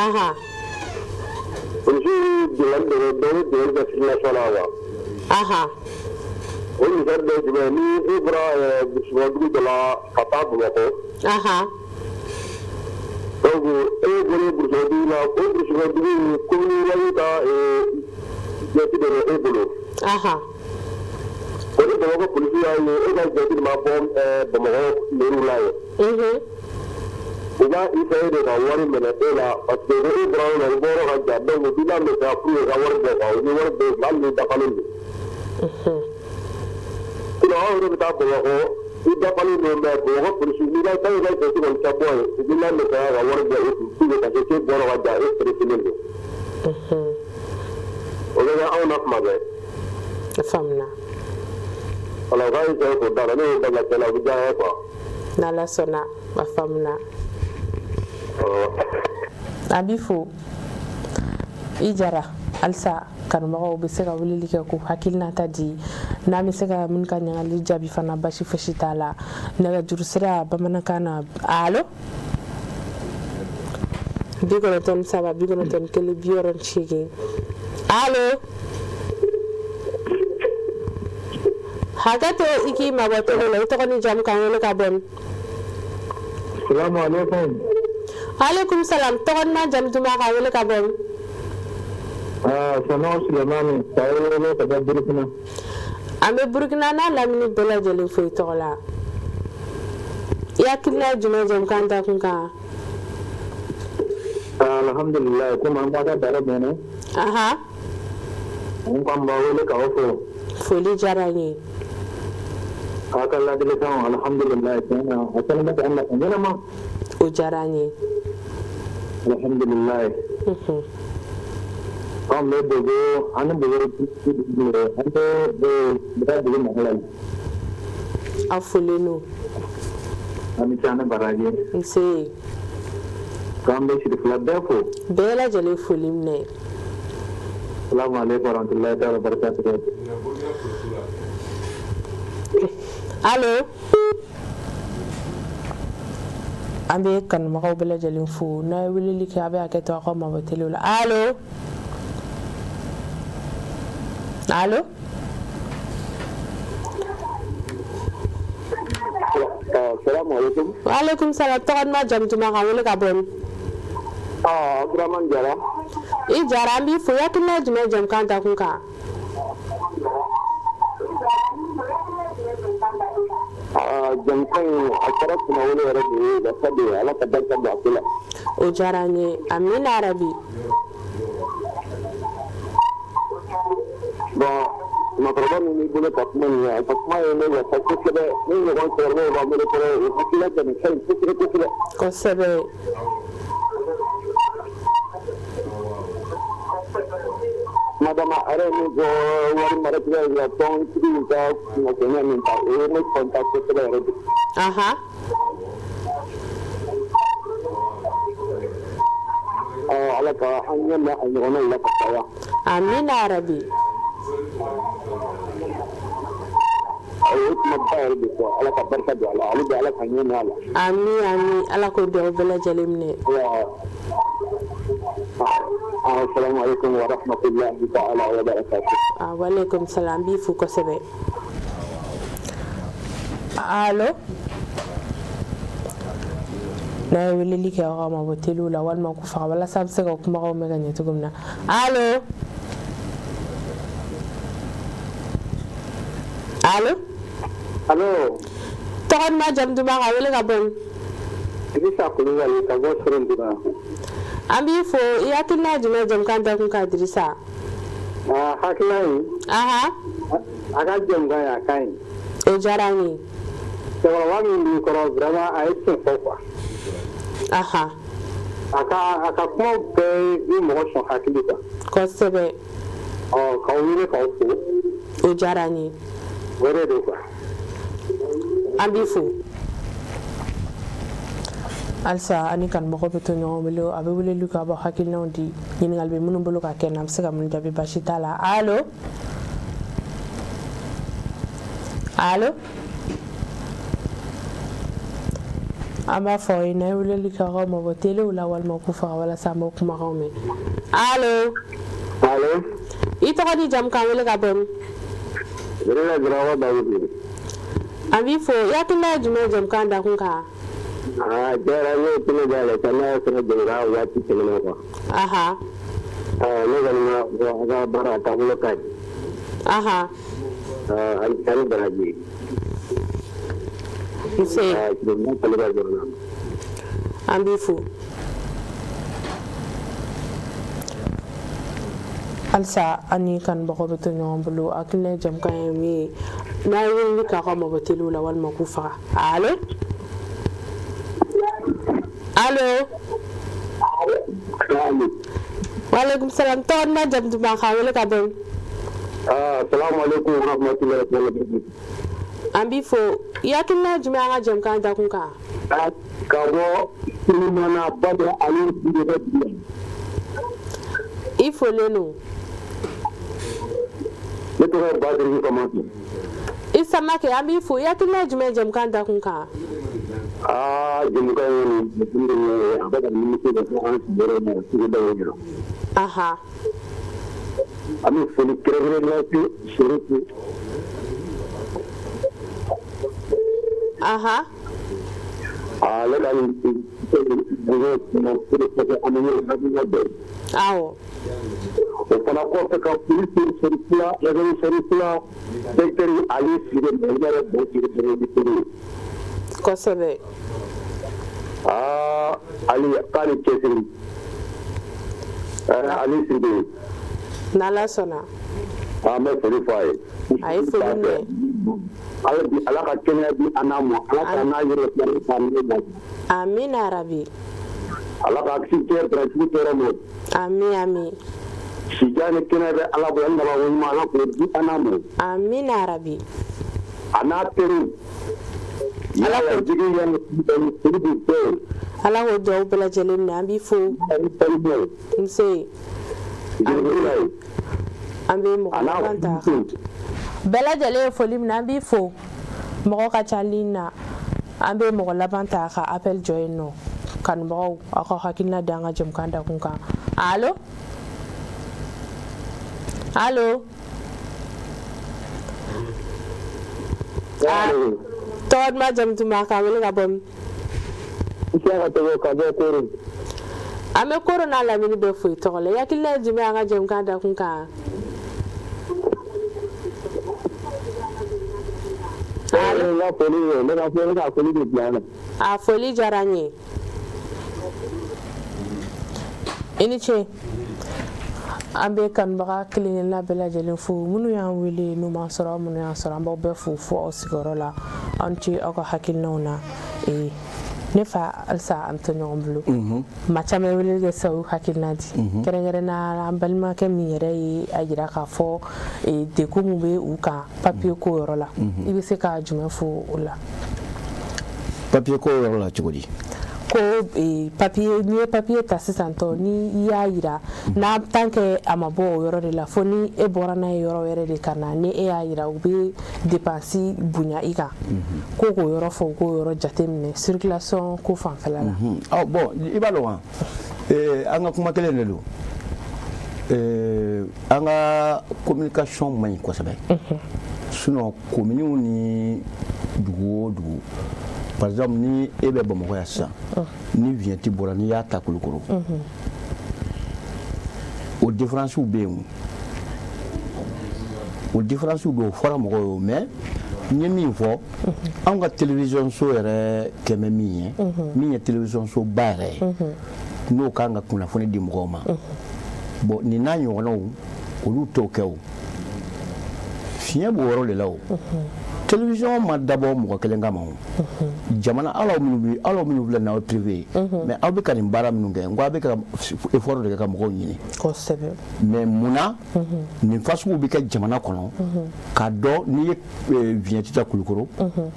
S3: Polisiw bingali de ye dɔw bɛ bingali kɛ silencieux la wa. O misali dɔ ye jumɛn ye ni e bɔra burusikɔnɔdugu dɔ la ka taa Bamakɔ. Donc e ye bɔra burusikɔnɔdugu la o burusikɔnɔdugu commune wali ka jate de bɛ e bolo. O ni Bamakɔ polisiw y'a ye e ka jate de ma bɔ Bamakɔ mairie la ye.
S4: Ila isa de ka wari mena ela parce que Ibrahim na boro ka jabbe mo bila me ka fu ka wari de ka ni wari de mal ni ta kalu ila ro ta bo ko ida kalu no me bo ko pour si ila ta ila ko ko ta bo bila me ka wari de ku ka ke boro ka ja expressement o ga au na ma be
S2: famna
S4: ala ga isa ko da ne da la tela bu ja ko
S2: na la sona ba famna abifo ijara alsa kanmɔgɔw bɛ se ka weleli kɛ k'u hakilinata di n'a bɛ se ka min ka ɲagali jaabi fana basi fosi t'a la nɛgɛjuru sira bamanankan na alo 93 91 68 alo hakɛto i k'i mabɔ tele la i tɔgɔ ni jamu k'an wele ka bɛn
S4: assalamu alaikum
S2: alaikum salam tɔgɔ n'a jamu duman k'an wele ka bɛn
S4: Sama Sulemani, saya ini pada Burkina.
S2: An bɛ Burkina n'a lamini bɛɛ lajɛlen fo i tɔgɔ la. I hakilina jumɛn jamukan ta kun kan?
S4: Alhamdulillah, komi an b'a ka baara bɛnna.
S2: Aha.
S4: N k'an b'a wele k'aw fo.
S2: Foli diyara n ye.
S4: K'a ka ladilikanw alhamdulillah tiɲɛna a kɛlen bɛ ka nafa ɲɛnama.
S2: O diyara n ye.
S4: Alhamdulillah. An bɛ dogo an ni dogo an bɛ dogo mɔgɔ la.
S2: Aw folen don.
S4: An bɛ taa ni baraji.
S2: Nse.
S4: K'an bɛ siri fila bɛɛ fo.
S2: Bɛɛ lajɛlen foli minɛ.
S4: Salamu alaikum warahmatullahi ta'ala barakatuh.
S2: Allo. An bɛ kanubagaw bɛɛ lajɛlen fo n'a ye weleli kɛ a bɛ hakɛ to aw ka mabɔ tele la. Allo. Allo.
S4: Assalamu alaikum.
S2: Wa alaikum salam tɔgɔ duman jamu duman k'an wele ka bɔ.
S4: Abdurrahman Jara.
S2: I Jara an b'i fo i hakilina jumɛn jamukan ta kun kan?
S4: Jamukan a kɛra kunnawolo yɛrɛ de ye yaasa Ala ka barika don a ko la.
S2: O diyara n ye amina yarabi.
S4: Bon makɔrɔba min b'i bolo ka kuma nin ye a ka kuma ye ne yaasa kosɛbɛ ne ɲɔgɔn cɛkɔrɔbaw b'an bolo kɔrɔ o hakilila kɔni ka ɲi kosɛbɛ kosɛbɛ.
S2: Kosɛbɛ.
S4: Madama are min fɔ wari maratigɛ la tɔntigi ka kunnafoniya min ta o ye ne kɔntan kosɛbɛ yɛrɛ de.
S2: Aha.
S4: Ala ka an ɲɛma a ɲɔgɔnnaw la ka caya.
S2: Amina yarabi.
S4: O ye kumaba yɛrɛ de fɔ Ala ka barika don a la ale de Ala ka ɲɛma a la.
S2: Ami Ala k'o dugawu bɛɛ lajɛlen minɛ.
S4: Assalamu alaikum wa rahmatullahi ta'ala wa barakatuh.
S2: Wa alaikum salam b'i fo kosɛbɛ. Allo. n'a ye weleli kɛ aw ka mabɔ teliw la walima k'u faga walasa a bɛ se ka kumakanw mɛn ka ɲɛ cogo min na. Allo. Allo.
S4: Allo.
S2: Tɔgɔ duman jamu duman ka wele ka bɔ min?
S4: Idrissa Kulubali ka bɔ Sorontuna.
S2: An b'i fo i hakilina jumɛn jamukan da kun ka Idrissa?
S4: Hakilina in. A ka jamukan ye a ka ɲi.
S2: O diyara n ye.
S4: Cɛkɔrɔba min b'i kɔrɔ vraiment a ye tiɲɛ fɔ quoi. A ka kumaw bɛɛ bɛ mɔgɔ sɔn hakili kan.
S2: Kosɛbɛ.
S4: K'aw wele k'aw fo.
S2: O diyara n ye.
S4: O de don quoi.
S2: An b'i fo. Halisa ani kanubagaw bɛ to ɲɔgɔn wele a bɛ weleli kɛ a b'aw hakilinaw di ɲininkali bɛ minnu bolo ka kɛ na a bɛ se ka mun jaabi basi t'a la. Allo. Allo. An b'a fɔ aw ye n'a ye weleli kɛ aw ka mabɔ telew la walima k'u faga walasa an b'aw kumakanw mɛn. Allo.
S4: Allo.
S2: I tɔgɔ ni jamu k'an wele ka bɔ min?
S4: Yɛrɛ Darawa Dawudu.
S2: An b'i fo i hakilina ye jumɛn jamukan da kun kan?
S4: Diyara n ye tɛmɛ dayɛlɛ ka n'a sɔrɔ jamana waati tɛmɛna quoi. Ne kɔni ma a ka baara a taabolo ka ɲi. Ani baraji.
S2: an b'i fo alsa ani kan bako beto ɲɔgɔn bolo akile jam kan ye min ye n'a ye k'a ka mɔgɔteliw la walima k'u faga allo allo waalaikum salam tɔgɔ duman jamu duman k'a wele ka bɔ
S4: assalamu alaikum wa rahmatullahi wa barakatuh
S2: an b'i fo i hakilina jumɛn an ka jamukan dakun kan
S4: ka bɔ Sulemana Bada ani Sidibé Dieng
S2: i folen don
S4: ne tɔgɔ Badiri Kamake
S2: i Samake an b'i fo i hakilina jumɛn jamukan dakun kan
S4: jamukan ye a bɛ ka nimisi de fɔ an sigiyɔrɔ ma sigidaw la
S2: aha
S4: an bɛ foli kɛrɛnkɛrɛnnenya se Serifu
S2: aha
S4: ale ka
S2: awɔ
S4: o fana kɔfɛ ka foli se Serifula Dɔkitɛri Ali Sire ma ne yɛrɛ bɛ Sire
S2: kosɛbɛ
S4: Ali k'ale cɛsiri Ali Sire
S2: n'Ala sɔnna
S4: an bɛ foli fɔ a ye
S2: a ye foli mɛn
S4: Ala ka kɛnɛya di an n'a ma Ala ka n'a yɛrɛ fɛrɛ k'an la
S2: amina arabi
S4: Ala ka kisi kɛ Brazil tɔɔrɔ ma
S2: amin amin
S4: sija ni kɛnɛya bɛ Ala bolo naba ɲuman Ala k'o di an n'a ma
S2: amina arabi
S4: a n'a teri Ala ka jigi yan foli bɛ bɛɛ
S2: Ala k'o duwawu bɛɛ lajɛlen minɛ an b'i fo nse an bɛ mɔgɔ laban ta bɛɛ lajɛlen ye foli minɛ an b'i fo mɔgɔ ka ca ligne na an bɛ mɔgɔ laban ta ka appel jɔ yen nɔ kanubagaw aw ka hakilina di an ka jamukan dakun kan allo allo tɔgɔ duman jamu duman k'a wele ka bɔ min an bɛ koro n'a lamini bɛɛ fo i tɔgɔ la i hakilina ye jumɛn an ka jamukan dakun kan a foli diyara n ye i ni ce an bɛ kanubaga kelen-kelenna bɛɛ lajɛlen fo minnu y'an wele n'u m'an sɔrɔ minnu y'an sɔrɔ an b'aw bɛɛ fo aw sigiyɔrɔ la an ce aw ka hakilinaw na ne fa alisa an tɛ ɲɔgɔn bolo maa caman wele kɛ sa u hakilina di kɛrɛnkɛrɛnnenya an balimakɛ min yɛrɛ ye a jira k'a fɔ degun min bɛ u kan papiye ko yɔrɔ la i bɛ se ka jumɛn fɔ o la
S1: papiye ko yɔrɔ la cogo di
S2: ko papiye n'i ye papiye ta sisan tɔ ni i y'a yira n'a tant que a ma bɔ o yɔrɔ de la fo ni e bɔra n'a ye yɔrɔ wɛrɛ de ka na ni e y'a yira u bɛ dépense bonya i kan ko k'o yɔrɔ fɔ k'o yɔrɔ jateminɛ circulation ko fanfɛla la
S1: bon i b'a dɔn wa an ka kuma kelen de don an ka communication man ɲi kosɛbɛ sinon kominiw ni dugu o dugu par exemple ni e bɛ Bamakɔ yan sisan ni vignette bɔra n'i y'a ta Kulukoro o différence bɛ yen o différence dɔw fɔra mɔgɔw ye mais n ye min fɔ anw ka télévision so yɛrɛ kɛmɛ min ye télévision so ba yɛrɛ ye n'o kan ka kunnafoni di mɔgɔw ma bon nin n'a ɲɔgɔnnaw olu t'o kɛ o fiɲɛ b'o yɔrɔ de la o télévision ma dabɔ mɔgɔ kelen kama o jamana alaw minnu filɛ n'aw privé mais aw bɛ ka nin baara minnu kɛ n ko aw bɛ ka effort de kɛ ka mɔgɔw ɲini kosɛbɛ mais munna nin fasugu bɛ kɛ jamana kɔnɔ k'a dɔn n'i ye vignette ta Kulukoro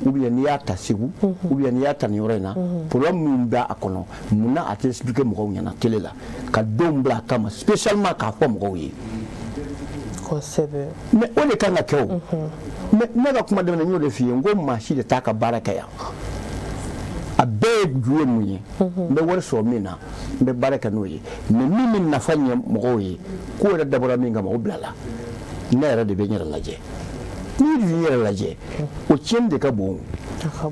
S1: ou bien n'i y'a ta Segu ou bien n'i y'a ta nin yɔrɔ in na problème minnu b'a kɔnɔ munna a tɛ expliquer mɔgɔw ɲɛna télé la ka denw bila a kama spécialement k'a fɔ mɔgɔw ye kosɛbɛ mais o de kan ka kɛ o ne ka kuma daminɛ n y'o de f'i ye n ko maa si de t'a ka baara kɛ yan a bɛɛ ye ju ye mun ye n bɛ wari sɔrɔ min na n bɛ baara kɛ n'o ye mais min bɛ nafa ɲɛ mɔgɔw ye k'o yɛrɛ dabɔra min kama o bila la ne yɛrɛ de bɛ n yɛrɛ lajɛ n'i y'i yɛrɛ lajɛ o tiɲɛni de ka bon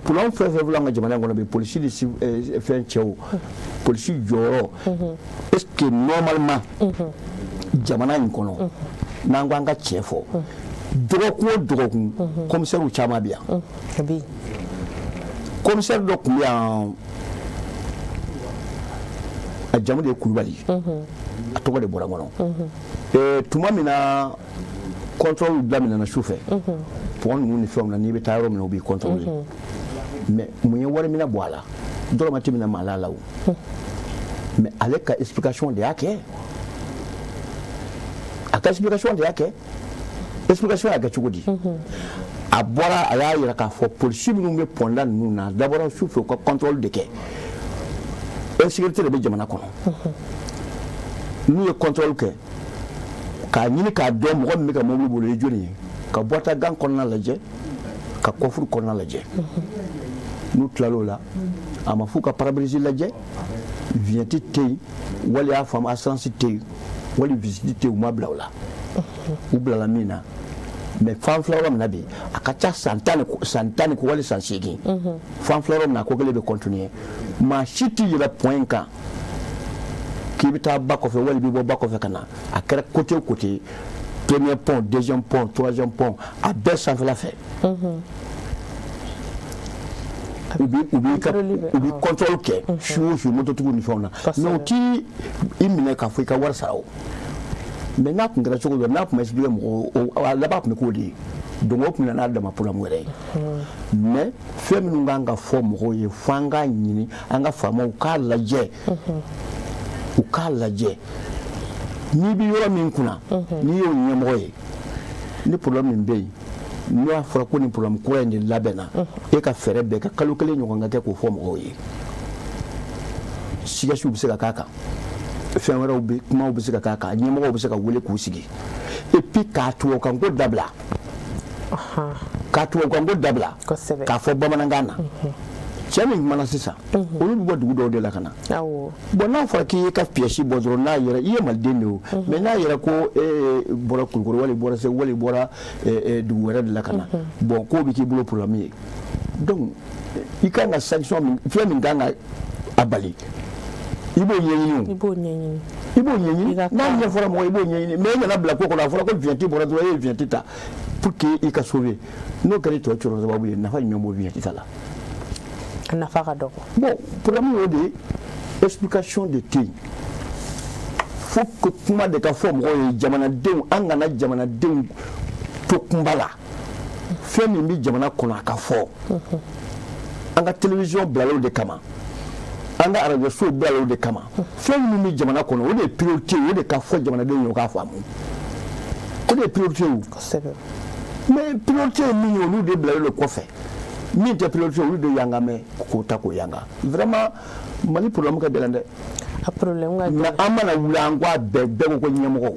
S1: pour anw fɛn fɛn filɛ an ka jamana in kɔnɔ bi polisi de fɛn cɛw polisi jɔyɔrɔ est ce que normalement jamana in kɔnɔ n'an ko an ka tiɲɛ fɔ dɔgɔkun o dɔgɔkun commissaire caman bɛ yan commissaire dɔ tun bɛ yan a jamu de Kulubali a tɔgɔ de bɔra kɔnɔ tuma min na contrôle daminɛ na sufɛ pɔn ninnu ni fɛnw na n'i bɛ taa yɔrɔ min na u b'i contrôler mais mun ye wari mina bɔ a la dɔrɔmɛ tɛ mina maa la o mais ale ka explication de y'a kɛ a ka explication de y'a kɛ explication y'a kɛ cogo di a bɔra a y'a yira k'a fɔ polisi minnu bɛ pɔnda ninnu na d'abord sufɛ u ka contrôle de kɛ insécurité de bɛ jamana kɔnɔ n'u ye contrôle kɛ k'a ɲini k'a dɔn mɔgɔ min bɛ ka mobili bolo ye jɔnni ye ka bɔta gan kɔnɔna lajɛ ka kɔfuru kɔnɔna lajɛ n'u tilal'o la a ma f'u ka pare-brise lajɛ vignette tɛ yen wali y'a faamu assurance tɛ yen wali visite tɛ yen u ma bila o la u bilala min na mais fan fila yɔrɔ min na bi a ka ca san tan ni ko wali san 8 fan fila yɔrɔ min na a ko kelen bɛ continuer maa si tɛ yɛlɛ point in kan k'i bɛ taa ba kɔfɛ wali i bɛ bɔ ba kɔfɛ ka na a kɛra côté o côté premier pont deuxième pont troisième pont a bɛɛ sanfɛla fɛ u b'i contrôle kɛ su o su mototigiw ni fɛnw na mais u t'i minɛ k'a fɔ i ka wari sara o mais n'a tun kɛra cogo dɔ n'a tun ma expliquer mɔgɔw a laban tun bɛ k'o de ye donc o tun n'a dama problème wɛrɛ ye mais fɛn minnu kan ka fɔ mɔgɔw ye fo an k'a ɲini an ka faamaw k'a lajɛ u k'a lajɛ n'i bɛ yɔrɔ min kunna n'i y'o ɲɛmɔgɔ ye ni problème min bɛ yen n'o y'a fɔra ko nin problème kura in de labɛnna e ka fɛɛrɛ bɛɛ ka kalo kelen ɲɔgɔn ka kɛ k'o fɔ mɔgɔw ye sigasiw bɛ se ka k'a kan fɛn wɛrɛw bɛ kumaw bɛ se ka k'a kan ɲɛmɔgɔw bɛ se ka wele k'u sigi et puis k'a tubabukanko dabila k'a tubabukanko dabila k'a fɔ bamanankan na cɛ min kumana sisan olu bɛ bɔ dugu dɔw de la ka na bon n'a fɔra k'i ye ka pièce bɔ dɔrɔn n'a yɛrɛ i ye maliden de o mais n'a yɛrɛ ko bɔra Kulukɔrɔ wali bɔra Segu wali bɔra dugu wɛrɛ de la ka na bon k'o bɛ k'i bolo problème ye donc i kan ka sanction min fɛn min kan ka a bali i b'o ɲɛɲini n'a ɲɛfɔra mɔgɔ i b'o ɲɛɲini mais i nana bila ko kɔnɔ a fɔra ko vignette bɔra dɔrɔn e ye vignette ta pour que i ka sauver n'o kɛra i tɔ cɔrɔ sababu ye nafa jumɛn b'o vignette ta la
S2: a nafa ka dɔgɔ
S1: bon problème y'o de ye explication de tɛ yen fo que kuma de ka fɔ mɔgɔw ye jamanadenw an kana jamanadenw to kunba la fɛn min bɛ jamana kɔnɔ a ka fɔ an ka télévision bilala o de kama an ka radio so bilala o de kama fɛn minnu bɛ jamana kɔnɔ o de ye priorité o de ka fɔ jamanadenw ye o k'a faamu o de ye priorité ye mais priorité ye min ye olu de bilalen do kɔfɛ min tɛ priorité olu de yanga mɛ k'o ta k'o yanga vraiment Mali problème ka gɛlɛn dɛ
S2: a problème ka gɛlɛn
S1: mais an mana wuli an k'a bɛɛ ko ɲɛmɔgɔw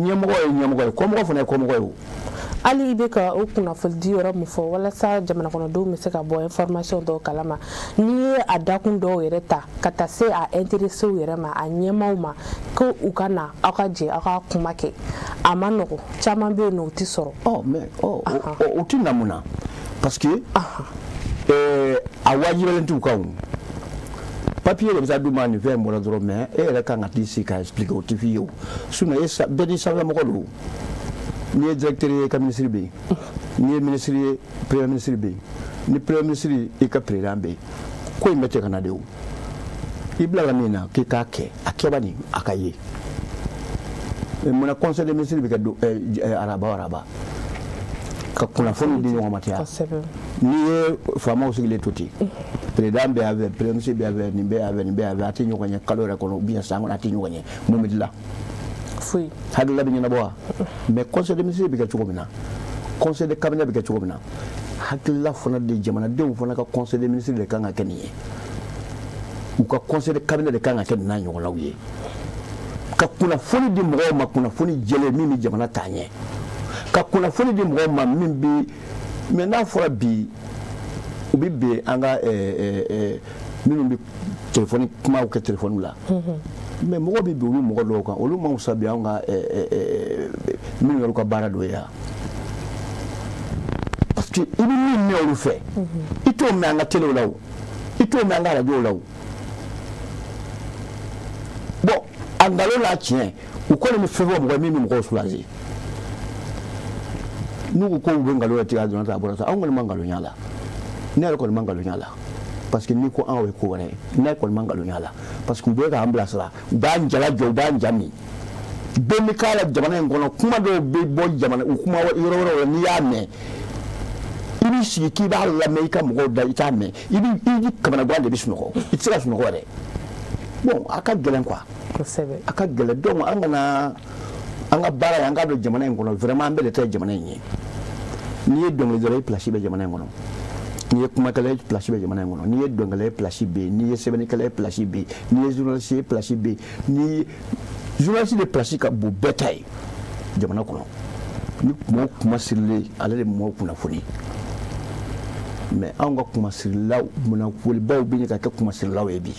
S1: ye kɔmɔgɔ fana ye kɔmɔgɔ ye o
S2: hali i bɛ ka o kunnafoni di yɔrɔ min fɔ walasa jamana kɔnɔdenw bɛ se ka bɔ information dɔw kalama n'i ye a dakun dɔw yɛrɛ ta ka taa se a intéressé yɛrɛ ma a ɲɛmaaw ma ko u ka na aw ka jɛ aw ka kuma kɛ a ma nɔgɔn caman bɛ yen nɔ o tɛ sɔrɔ
S1: mais o tɛ na mun na parce que a wajibiyalen t'u kan papier de bɛ taa d'u ma nin fɛn bɔra dɔrɔn mais e yɛrɛ kan ka t'i sigi k'a expliquer o tɛ f'i ye o sinon bɛɛ n'i sanfɛmɔgɔ don n'i ye directeur ye i ka ministre bɛ yen n'i ye ministre ye premier ministre bɛ yen ni premier ministre i ka président bɛ yen ko in bɛ cɛ ka na de o i bilala min na k'i k'a kɛ a kɛbali a ka ye mun na conseil des ministres bɛ kɛ araba ka kunnafoni di ɲɔgɔn ma ten n'i ye faamaw sigilen to ten président bɛ yan fɛ premier ministre bɛ yan fɛ nin bɛ yan fɛ nin bɛ yan fɛ a tɛ ɲɔgɔn ɲɛ kalo yɛrɛ kɔnɔ ou bien san kɔnɔ a tɛ ɲɔgɔn ɲɛ mun bɛ dilan
S2: foyi
S1: hakilila bɛ ɲɛnabɔ wa mais conseil des ministres bɛ kɛ cogo min na conseil de cabinet bɛ kɛ cogo min na hakilila fana de jamanadenw fana ka conseil des ministres de kan ka kɛ nin ye u ka conseil de cabinet de kan ka kɛ nin n'a ɲɔgɔnnaw ye ka kunnafoni di mɔgɔw ma kunnafoni jɛlen min bɛ jamana taa ɲɛ ka kunnafoni di mɔgɔw ma min bɛ mais n'a fɔra bi u bɛ bin an ka minnu bɛ telefɔni kumaw kɛ telefɔniw la mais mɔgɔ bɛ bin olu mɔgɔ dɔw kan olu ma wusa bi an ka minnu yɛrɛ ka baara dɔ ye yan parce que i bɛ min mɛn olu fɛ i t'o mɛn an ka telew la o i t'o mɛn an ka radiow la o bon a nkalon n'a tiɲɛ u kɔni bɛ fɛn fɔ mɔgɔ min bɛ mɔgɔw soulager n'u ko k'u bɛ nkalon yɛrɛ tigɛ dɔrɔn a bɔra sa anw kɔni ma nkalon y'a la ne yɛrɛ kɔni ma nkalon y'a la parce que ni ko an we ko wala na ko man galo nyala parce que be ga amblasra ba njala jo ba njami be mi kala jamana ngono kuma do be bo jamana kuma yoro ni ya me ibi sigi ki ba la me ka mo da ita me ibi kamana gwande bi suno ko itira suno ko de bon aka gelen quoi aka gele donc an ga bara an ga do jamana ngono vraiment be de tay jamana ni ni dongale jere place be jamana ngono ni kuma kala place be jamana ngono ni dongale place be ni sebeni kala place be ni journaliste place be ni journaliste de place ka bu betay jamana kono ni kuma sirle ale mo kuna foni mais an ga kuma sirlaw muna kul baw bi ka kuma sirlaw e bi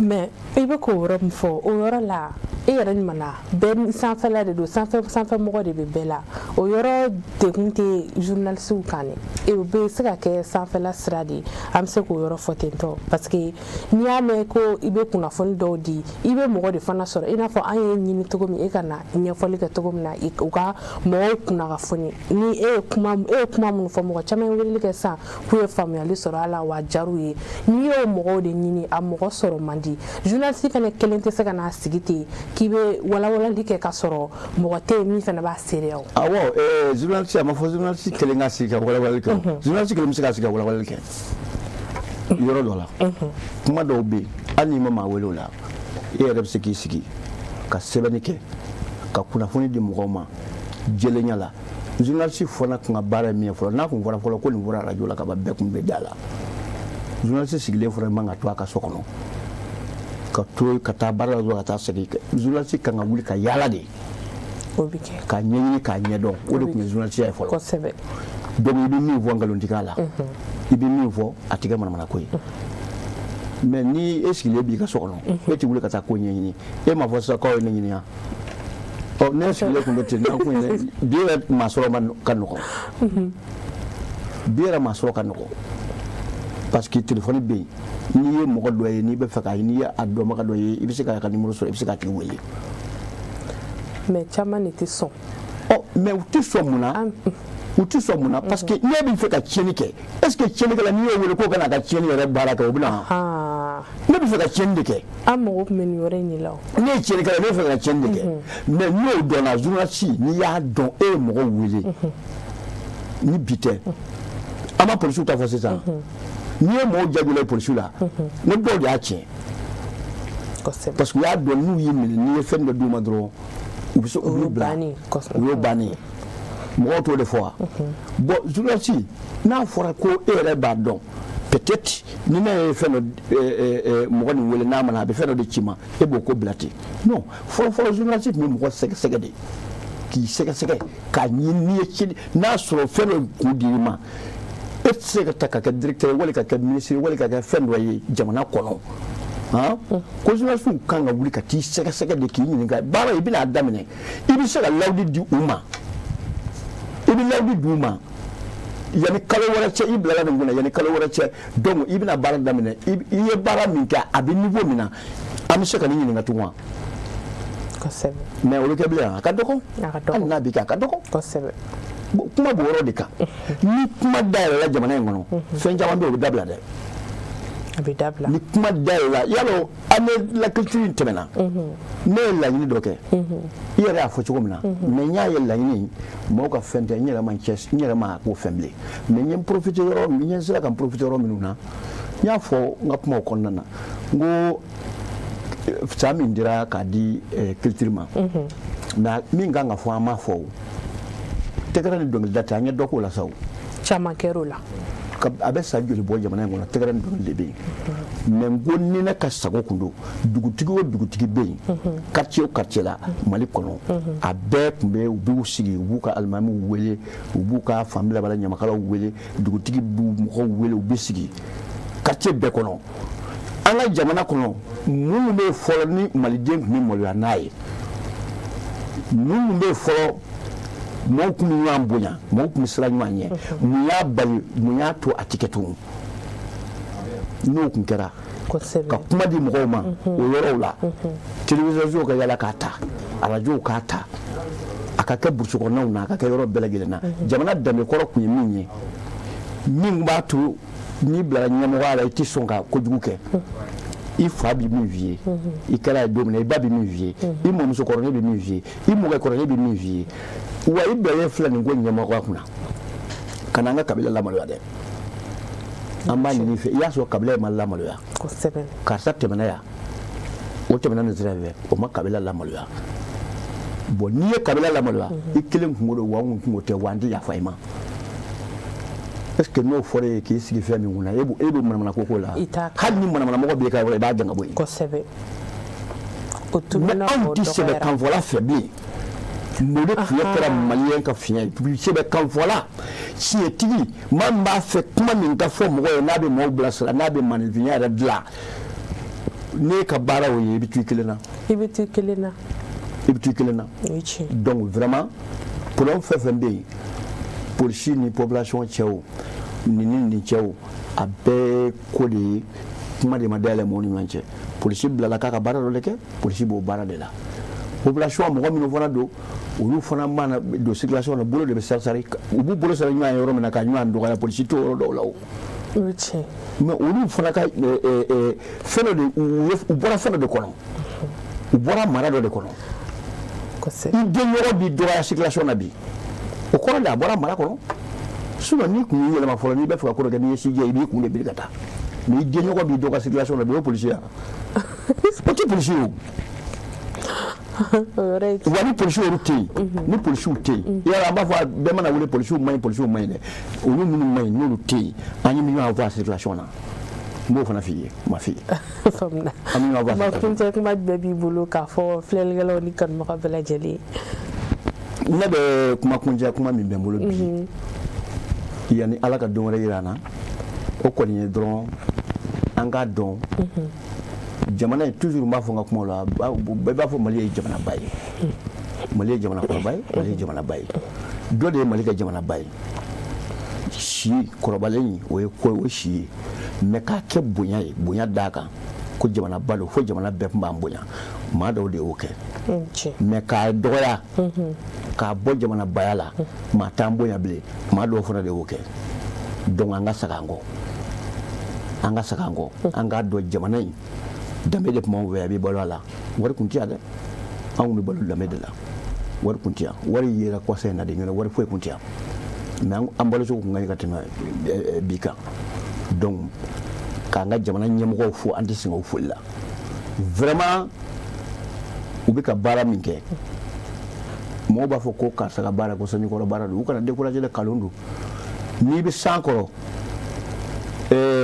S2: mais ibe ko rom fo o yoro la e yara ni mana ben sans faire de sans faire mo de bela o yoro de kunte journaliste ou kane e be se ka ke sans faire la stradi am se ko yoro fotento parce que ni ame ko ibe kuna fon do di ibe mo de fana soro ina fo an ni to gomi e kana nya foli ka to gomi na e ka mo kuna ga foni ni e kuma mun fo mo chama wili ke sa ku e family soro ala wa jaruye ni o mo de ni am mo soro mandi journaliste fana kelente se kana sigiti kibe wala like ka soro mo te mi fana ba sereo
S1: awo journaliste ma fo journaliste kelenga sika wala ke journaliste kelem sika wala ke yoro dola kuma do be ani mama welo la e reb siki ka sebenike ka kuna foni di mugoma jelenya la journaliste fona kunga bara mi fo na kun fona ko ni fora radio la ka ba be kun be dala journaliste sigile fora manga to aka sokono ka to ka ta bara zo ka ta sigi journaliste kan wuli ka yala de
S2: obike
S1: ka nyenyi ka nyedo o de kun journaliste ay folo
S2: ko sebe
S1: donc ibi mi vo ngalo ndikala ibi mi vo atiga mana koy mais ni eskile bi ka sokono e ti wuli ka ta ko nyenyi e ma fo sa ko nyenyi ya o ne eskile ko bete na ko ne biira ma solo man kan ko biira ma solo kan ko parce que téléphone be ni ye mo do ye ni be faka ni ya ado ma do ye ibi se ka ka numéro so ibi se ka ti wele
S2: mais chama ni ti son
S1: oh mais tu so muna parce que ne bi faka tieni ke est ce que tieni ke la ni ye wele ko kana ka tieni re bara ka obuna ne bi faka tieni ke
S2: amo men yore ni law
S1: ne tieni ke ne faka tieni ke mais no do na journaliste ni ya don e mo wele ni bité ama police ta fo c'est ça ni mo jagule police la ne do ya tien parce que ya do nu yi ni fen de duma dro ou biso ou bani mo to de fois bon journaliste na fora ko ere ba don peut-être ni na fen mo ni wele na mana be fen de chima e boko blati non fo journaliste mi mo sege de ki sege ka ni chi na so fen ko dirima et se ka ka directeur wala ka ministre wala ka fen doye jamana kono ko journaliste kan ga wuli ka ti sege de ki ni ga bara ibina adamene ibi se ga lawdi di uma ibi lawdi di uma yani kala wala che ibla la nguna yani kala wala che donc ibina bara damene iye bara min ka abi niveau mina am se ka ni ni ngatuma
S2: ko sebe
S1: mais o ke bla ka doko na bi ka doko
S2: ko sebe
S1: kuma boro dika ni kuma dayala la jamana ngono fen jama be dabla de
S2: abi dabla
S1: ni kuma dayala yalo ane la culture temena ne la ni doke yere afo ci komna me nya ye la ni mo ka fente nyere man ches nyere ma ko femble me nyem profiter ro mi nyen sala kan profiter ro minuna nya fo ngap mo konnana ngo fami ndira ka di culture ma na mi nga fo ama fo tegara ni dongel data nya doko la saw
S2: chama kerola
S1: ka abe sa joli bo jamana ngona tegara ni dongel be men gonni na ka sago kundo dugutigi be quartier la mali kono abe kumbe ubu sigi ubuka almami wele ubuka famila bala nyamakala wele dugutigi bu mo wele ubu sigi quartier be kono anga jamana kono munu be folo ni maliden ni mo ya nae munu be folo mo kunu ya mbonya mo kunu sira nyanye mu ya bali mu ya to atiketu no kun kera ka kuma di mo ma o yoro la television ka yala kata radio kata akaka bursu ko na akaka yoro belagele na jamana dame koro ku minye min ba to ni bila ɲɛmɔgɔ la i tɛ sɔn ka kojugu kɛ i fa bɛ min f'i ye i kɛra ye don min na i ba bɛ min f'i ye i mɔmuso kɔrɔlen bɛ min f'i ye i mɔkɛ kɔrɔlen bɛ min f'i ye wa i bilalen filɛ nin ko ɲɛmɔgɔya kunna ka na an ka kabila lamaloya dɛ an b'a ɲini i fɛ i y'a sɔrɔ kabila in ma lamaloya karisa tɛmɛna yan o tɛmɛna nin sira fɛ o ma kabila lamaloya bon n'i ye kabila lamaloya i kelen kungo don wa n kungo tɛ wa n tɛ yafa i ma est-ce que n'o fɔra ye k'i sigi fɛn min kunna e bɛ manamana koko la hali ni manamana mɔgɔ b'i ka yɔrɔ i b'a gɛn ka bɔ yen mais anw tɛ sɛbɛ kanfɔla fɛ bilen n'o de tun ye kɛra maliyɛn ka fiɲɛ ye sɛbɛ kanfɔla siɲɛtigi maa min b'a fɛ kuma min ka fɔ mɔgɔ ye n'a bɛ maaw bilasira n'a bɛ maninfinya yɛrɛ dilan ne ka baara o ye i bɛ to i kelen na i bɛ to i kelen na donc vraiment problème fɛn fɛn bɛ yen polisi ni population cɛw ni cɛw a bɛɛ ko de ye kuma de ma dayɛlɛ mɔgɔw ni ɲɔgɔn cɛ polisi bilala k'a ka baara dɔ de kɛ polisi b'o baara de la population mɔgɔ minnu fana don olu fana mana don circulation na bolo de bɛ sarisari u b'u bolo sara ɲɔgɔn ye yɔrɔ min na ka ɲɔgɔn dɔgɔya polisi t'o yɔrɔ dɔw la o mais olu fana ka fɛn dɔ de u bɔra fɛn dɔ de kɔnɔ u bɔra mara dɔ de kɔnɔ i den yɔrɔ b'i dɔgɔya circulation na bi o kɔrɔ de a bɔra mara kɔnɔ sinon n'i kun y'i yɛlɛma fɔlɔ n'i bɛ fɛ ka ko dɔ kɛ n'i ye sijɛ i b'i kun de biri ka taa mais i den ɲɔgɔn b'i dɔgɔya circulation na bi o ye polisi ye o tɛ polisi ye o wa ni polisiw olu tɛ yen ni polisiw tɛ yen yala an b'a fɔ bɛɛ mana wele polisiw man ɲi dɛ olu minnu man ɲi n'olu tɛ yen an ye ɲɔgɔn fɔ a circulation na n b'o fana f'i ye n ma f'i ye
S2: faamuya ma kuncɛ kuma bɛɛ b'i bolo k'a fɔ filɛlikɛlaw ni kanubaga bɛɛ lajɛlen
S1: ne bɛ kuma kuncɛ kuma min bɛ n bolo bi yanni ala ka don wɛrɛ jira an na o kɔni ye dɔrɔn an k'a dɔn jamana in toujours n b'a fɔ n ka kuma la bɛɛ b'a fɔ Mali ye jamanaba ye Mali ye jamana kɔrɔba ye Mali ye jamanaba ye dɔ de ye Mali kɛ jamanaba ye si kɔrɔbalen o ye si ye mais k'a kɛ bonya ye bonya d'a kan ko jamanaba don fo jamana bɛɛ tun b'an bonya maa dɔw de y'o kɛ mais k'a dɔgɔya k'a bɔ jamanabaya la maa t'an bonya bilen maa dɔw fana de y'o kɛ donc an ka segin an kɔ an k'a dɔn jamana in danbe de tun b'anw fɛ a bɛ balo a la wari tun tɛ yan dɛ anw bɛ balo danbe de la wari tun tɛ yan wari yera kɔsa in na de ɲɔgɔn wari foyi tun tɛ yan mais an balo cogo tun ka ɲi ka tɛmɛ bi kan donc k'an ka jamana ɲɛmɔgɔw fo an tɛ sɛgɛn o foli la vraiment u bɛ ka baara min kɛ mɔgɔw b'a fɔ ko karisa ka baara ko sanjikɔrɔ baara don u kana décourager dɛ kalon don n'i bɛ san kɔrɔ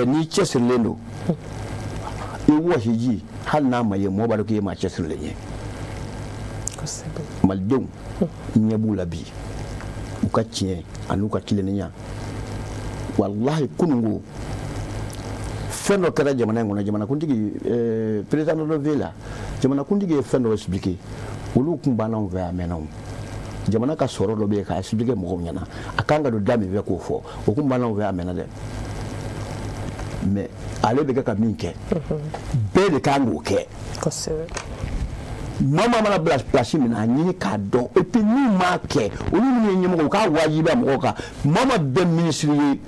S1: n'i cɛsirilen don i wɔsiji hali n'a ma ye mɔgɔ b'a dɔn k'i ye maa cɛsirilen ye malidenw ɲɛ b'u la bi u ka tiɲɛ ani u ka tilennenya walahi kunungo fɛn dɔ kɛra jamana in kɔnɔ jamanakuntigi président dɔ bɛ la jamanakuntigi ye fɛn dɔ expliqué olu tun b'anw fɛ a mɛnna jamana ka sɔrɔ dɔ bɛ yen k'a expliqué mɔgɔw ɲɛna a kan ka don da min fɛ k'o fɔ o tun b'anw fɛ a mɛnna dɛ mais ale bɛ kɛ ka min kɛ bɛɛ de kan k'o kɛ maa mana bila place min na a ɲini k'a dɔn et puis n'u m'a kɛ olu minnu ye ɲɛmɔgɔ u k'a wajibiya mɔgɔw kan maa bɛ ministre ye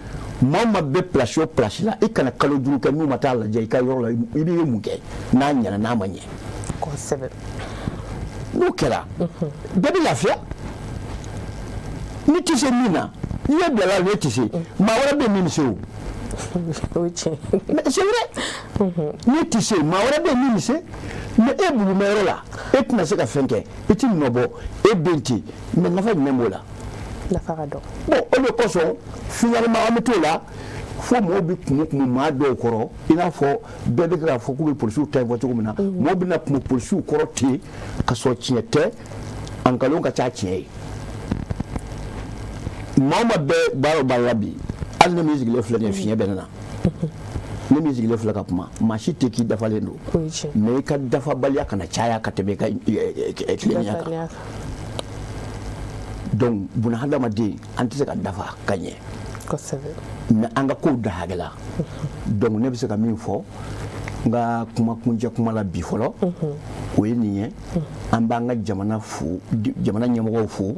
S1: maa bɛ place o place la i kana kalo 5 kɛ n'u ma taa lajɛ i ka yɔrɔ la i bɛ mun kɛ n'a ɲɛna n'a ma ɲɛ n'o kɛra bɛɛ bɛ lafiya ni tɛ se min na n'i ye bilala ne tɛ se maa wɛrɛ bɛ min se o mais c'est vrai ni tɛ se maa wɛrɛ bɛ min se mais e bulumɛyɔrɔ la e tɛna se ka fɛn kɛ i tɛ nɔbɔ e bɛ ten mais nafa jumɛn b'o la
S2: nafa ka dɔgɔ
S1: bon o de kosɔn finalement an bɛ t'o la fo mɔgɔw bɛ kumu maa dɔw kɔrɔ i n'a fɔ bɛɛ bɛ k'a fɔ k'u bɛ polisiw ta in fɔ cogo min na mɔgɔw bɛ na kumu polisiw kɔrɔ ten ka sɔrɔ tiɲɛ tɛ a nkalon ka ca tiɲɛ ye maa o maa bɛ baara o baara la bi hali ne min sigilen filɛ nin ye fiɲɛ bɛ ne na ne min sigilen filɛ ka kuma maa si tɛ k'i dafalen don mais i ka dafabaliya kana caya ka tɛmɛ i ka tilennenya kan donc bunahadamaden an tɛ se ka dafa ka ɲɛ mais an ka kow da hakɛ la donc ne bɛ se ka min fɔ n ka kuma kuncɛ kuma la bi fɔlɔ o ye nin ye an b'an ka jamana fo jamana ɲɛmɔgɔw fo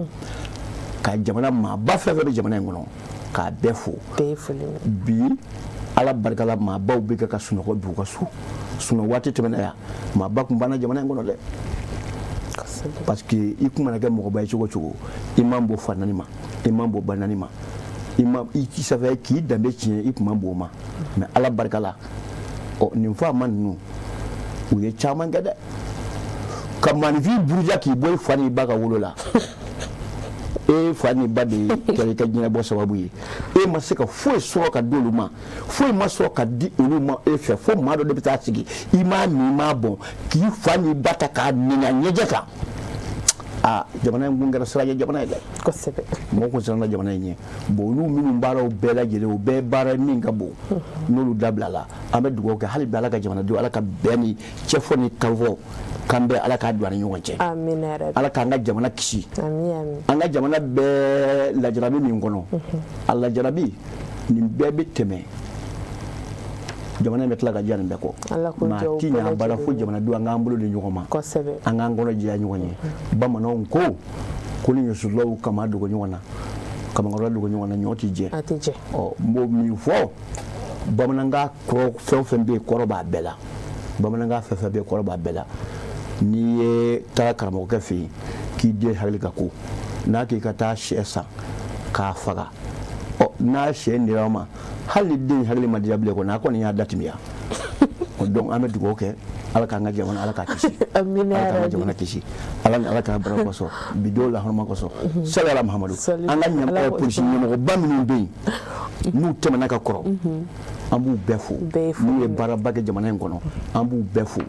S1: ka jamana maaba fɛn fɛn bɛ jamana in kɔnɔ k'a bɛɛ fo bi ala barkala ma baw be ka sunɔgɔ bi u ka so sunɔ waati tɛmɛna ya ma ba kun banna jamana in kɔnɔ dɛ parce que i kun mana kɛ mɔgɔba ye cogo cogo i man bɔ fa naani ma i man bɔ ba naani ma i savait k'i danbe tiɲɛ i kun man bɔ o ma mais ala barkala nin fa ma ninnu u ye caman kɛ dɛ ka manifin buruja k'i bɔ i fa ni ba ka wolo la e fa ni ba de kɛra i ka diɲɛbɔ sababu ye e ma se ka foyi sɔrɔ ka di olu ma foyi ma sɔrɔ ka di olu ma e fɛ fo maa dɔ de bɛ taa sigi i m'a min i m'a bɔn k'i fa ni ba ta k'a nɛgɛ ɲɛjɛ kan jamana in kun kɛra sirajɛ jamana ye dɛ
S2: kosɛbɛ
S1: mɔgɔ kun siranna jamana in ɲɛ bon olu minnu baaraw bɛɛ lajɛlen o bɛɛ baara min ka bon n'olu dabila la an bɛ dugawu kɛ hali bi ala ka jamanadenw ala ka bɛn ni cɛfɔ ni kanfɔ kan bɛ ala k'a don ani ɲɔgɔn cɛ ala k'an ka jamana kisi an ka jamana bɛɛ lajarabi min kɔnɔ a lajarabi nin bɛɛ bɛ tɛmɛ jamana in bɛ tila ka diya nin bɛɛ kɔ maa ti ɲɛ baara fo jamanadenw an k'an bolo di ɲɔgɔn ma an k'an kɔnɔ jɛya ɲɔgɔn ye bamananw ko ni ɲɔsulaw kama dogo ɲɔgɔn na kamakɔrɔ dogo ɲɔgɔn na ɲɔ ti jɛ n b'o min fɔ bamanankan kɔrɔ fɛn o fɛn bɛ yen kɔrɔ b'a bɛɛ la bamanankan fɛn fɛn bɛ yen kɔrɔ b'a bɛɛ la n'i ye taa karamɔgɔkɛ fɛ yen k'i den hakili ka ko n'a k'i ka taa sɛ san k'a faga n'a sɛ nira ma hali den hakili ma diya bilen kɔnɔ a kɔni y'a datimiya donc an bɛ dugawu kɛ ala k'an ka jamana ala k'a kisi ala k'an ka jamana kisi ala k'an bara kɔsɔn bidenw lahɔrɔma kɔsɔn sali ala mahamadu an ka polisi ɲɛmɔgɔba minnu bɛ yen n'u tɛmɛna ka kɔrɔ an b'u bɛɛ fo n'u ye baaraba kɛ jamana in kɔnɔ an b'u bɛɛ fo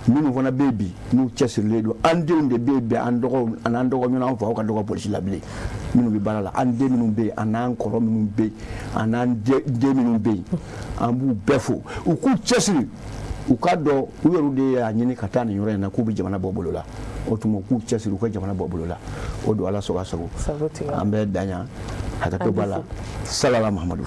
S1: minnu fana bɛ bi n'u cɛsirilen don an denw de bɛ bi an n'an dɔgɔɲɔgɔn an faw ka dɔgɔ polisi la bilen minnu bɛ baara la an den minnu bɛ yen an n'an kɔrɔ minnu bɛ yen an n'an den minnu bɛ yen an b'u bɛɛ fo u k'u cɛsiri u k'a dɔn u yɛrɛ de y'a ɲini ka taa nin yɔrɔ in na k'u bɛ jamana bɔ bolo la o tuma k'u cɛsiri u ka jamana bɔ bolo la o don ala sɔgɔ sago an bɛ daɲa hakɛto b'a la salala mahamadu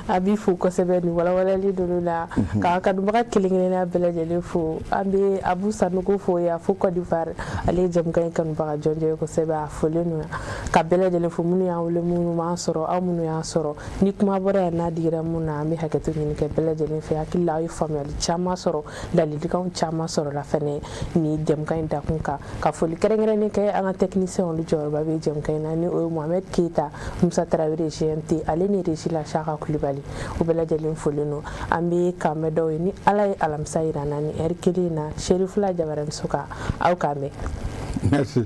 S2: a b'i fo kosɛbɛ nin walawalali dolo la k'a kanubaga kelen-kelenna bɛɛ lajɛlen fo an bɛ Abu Sanogo fo yan fo Côte d'Ivoire ale ye jamukan in kanubaga jɔnjɔn ye kosɛbɛ a folen don ka bɛɛ lajɛlen fo minnu y'an wele minnu m'an sɔrɔ aw minnu y'an sɔrɔ ni kuma bɔra yan n'a digira mun na an bɛ hakɛto ɲini kɛ bɛɛ lajɛlen fɛ hakili la aw ye faamuyali caman sɔrɔ ladilikanw caman sɔrɔ la fɛnɛ ni jamukan in dakun kan ka foli kɛrɛnkɛrɛnnen kɛ an ka technicien olu jɔyɔrɔba bɛ jamukan in na ni o ye Mohamed Keita Musa Tarawele GMT ale ni Régie la Chaka Kulibali u bɛɛ lajɛlen folen don an bɛ kan bɛ dɔw ye ni ala ye alamisa yira na ni heure kelen na Cherifula Jabaramuso kan aw kan bɛ
S1: merci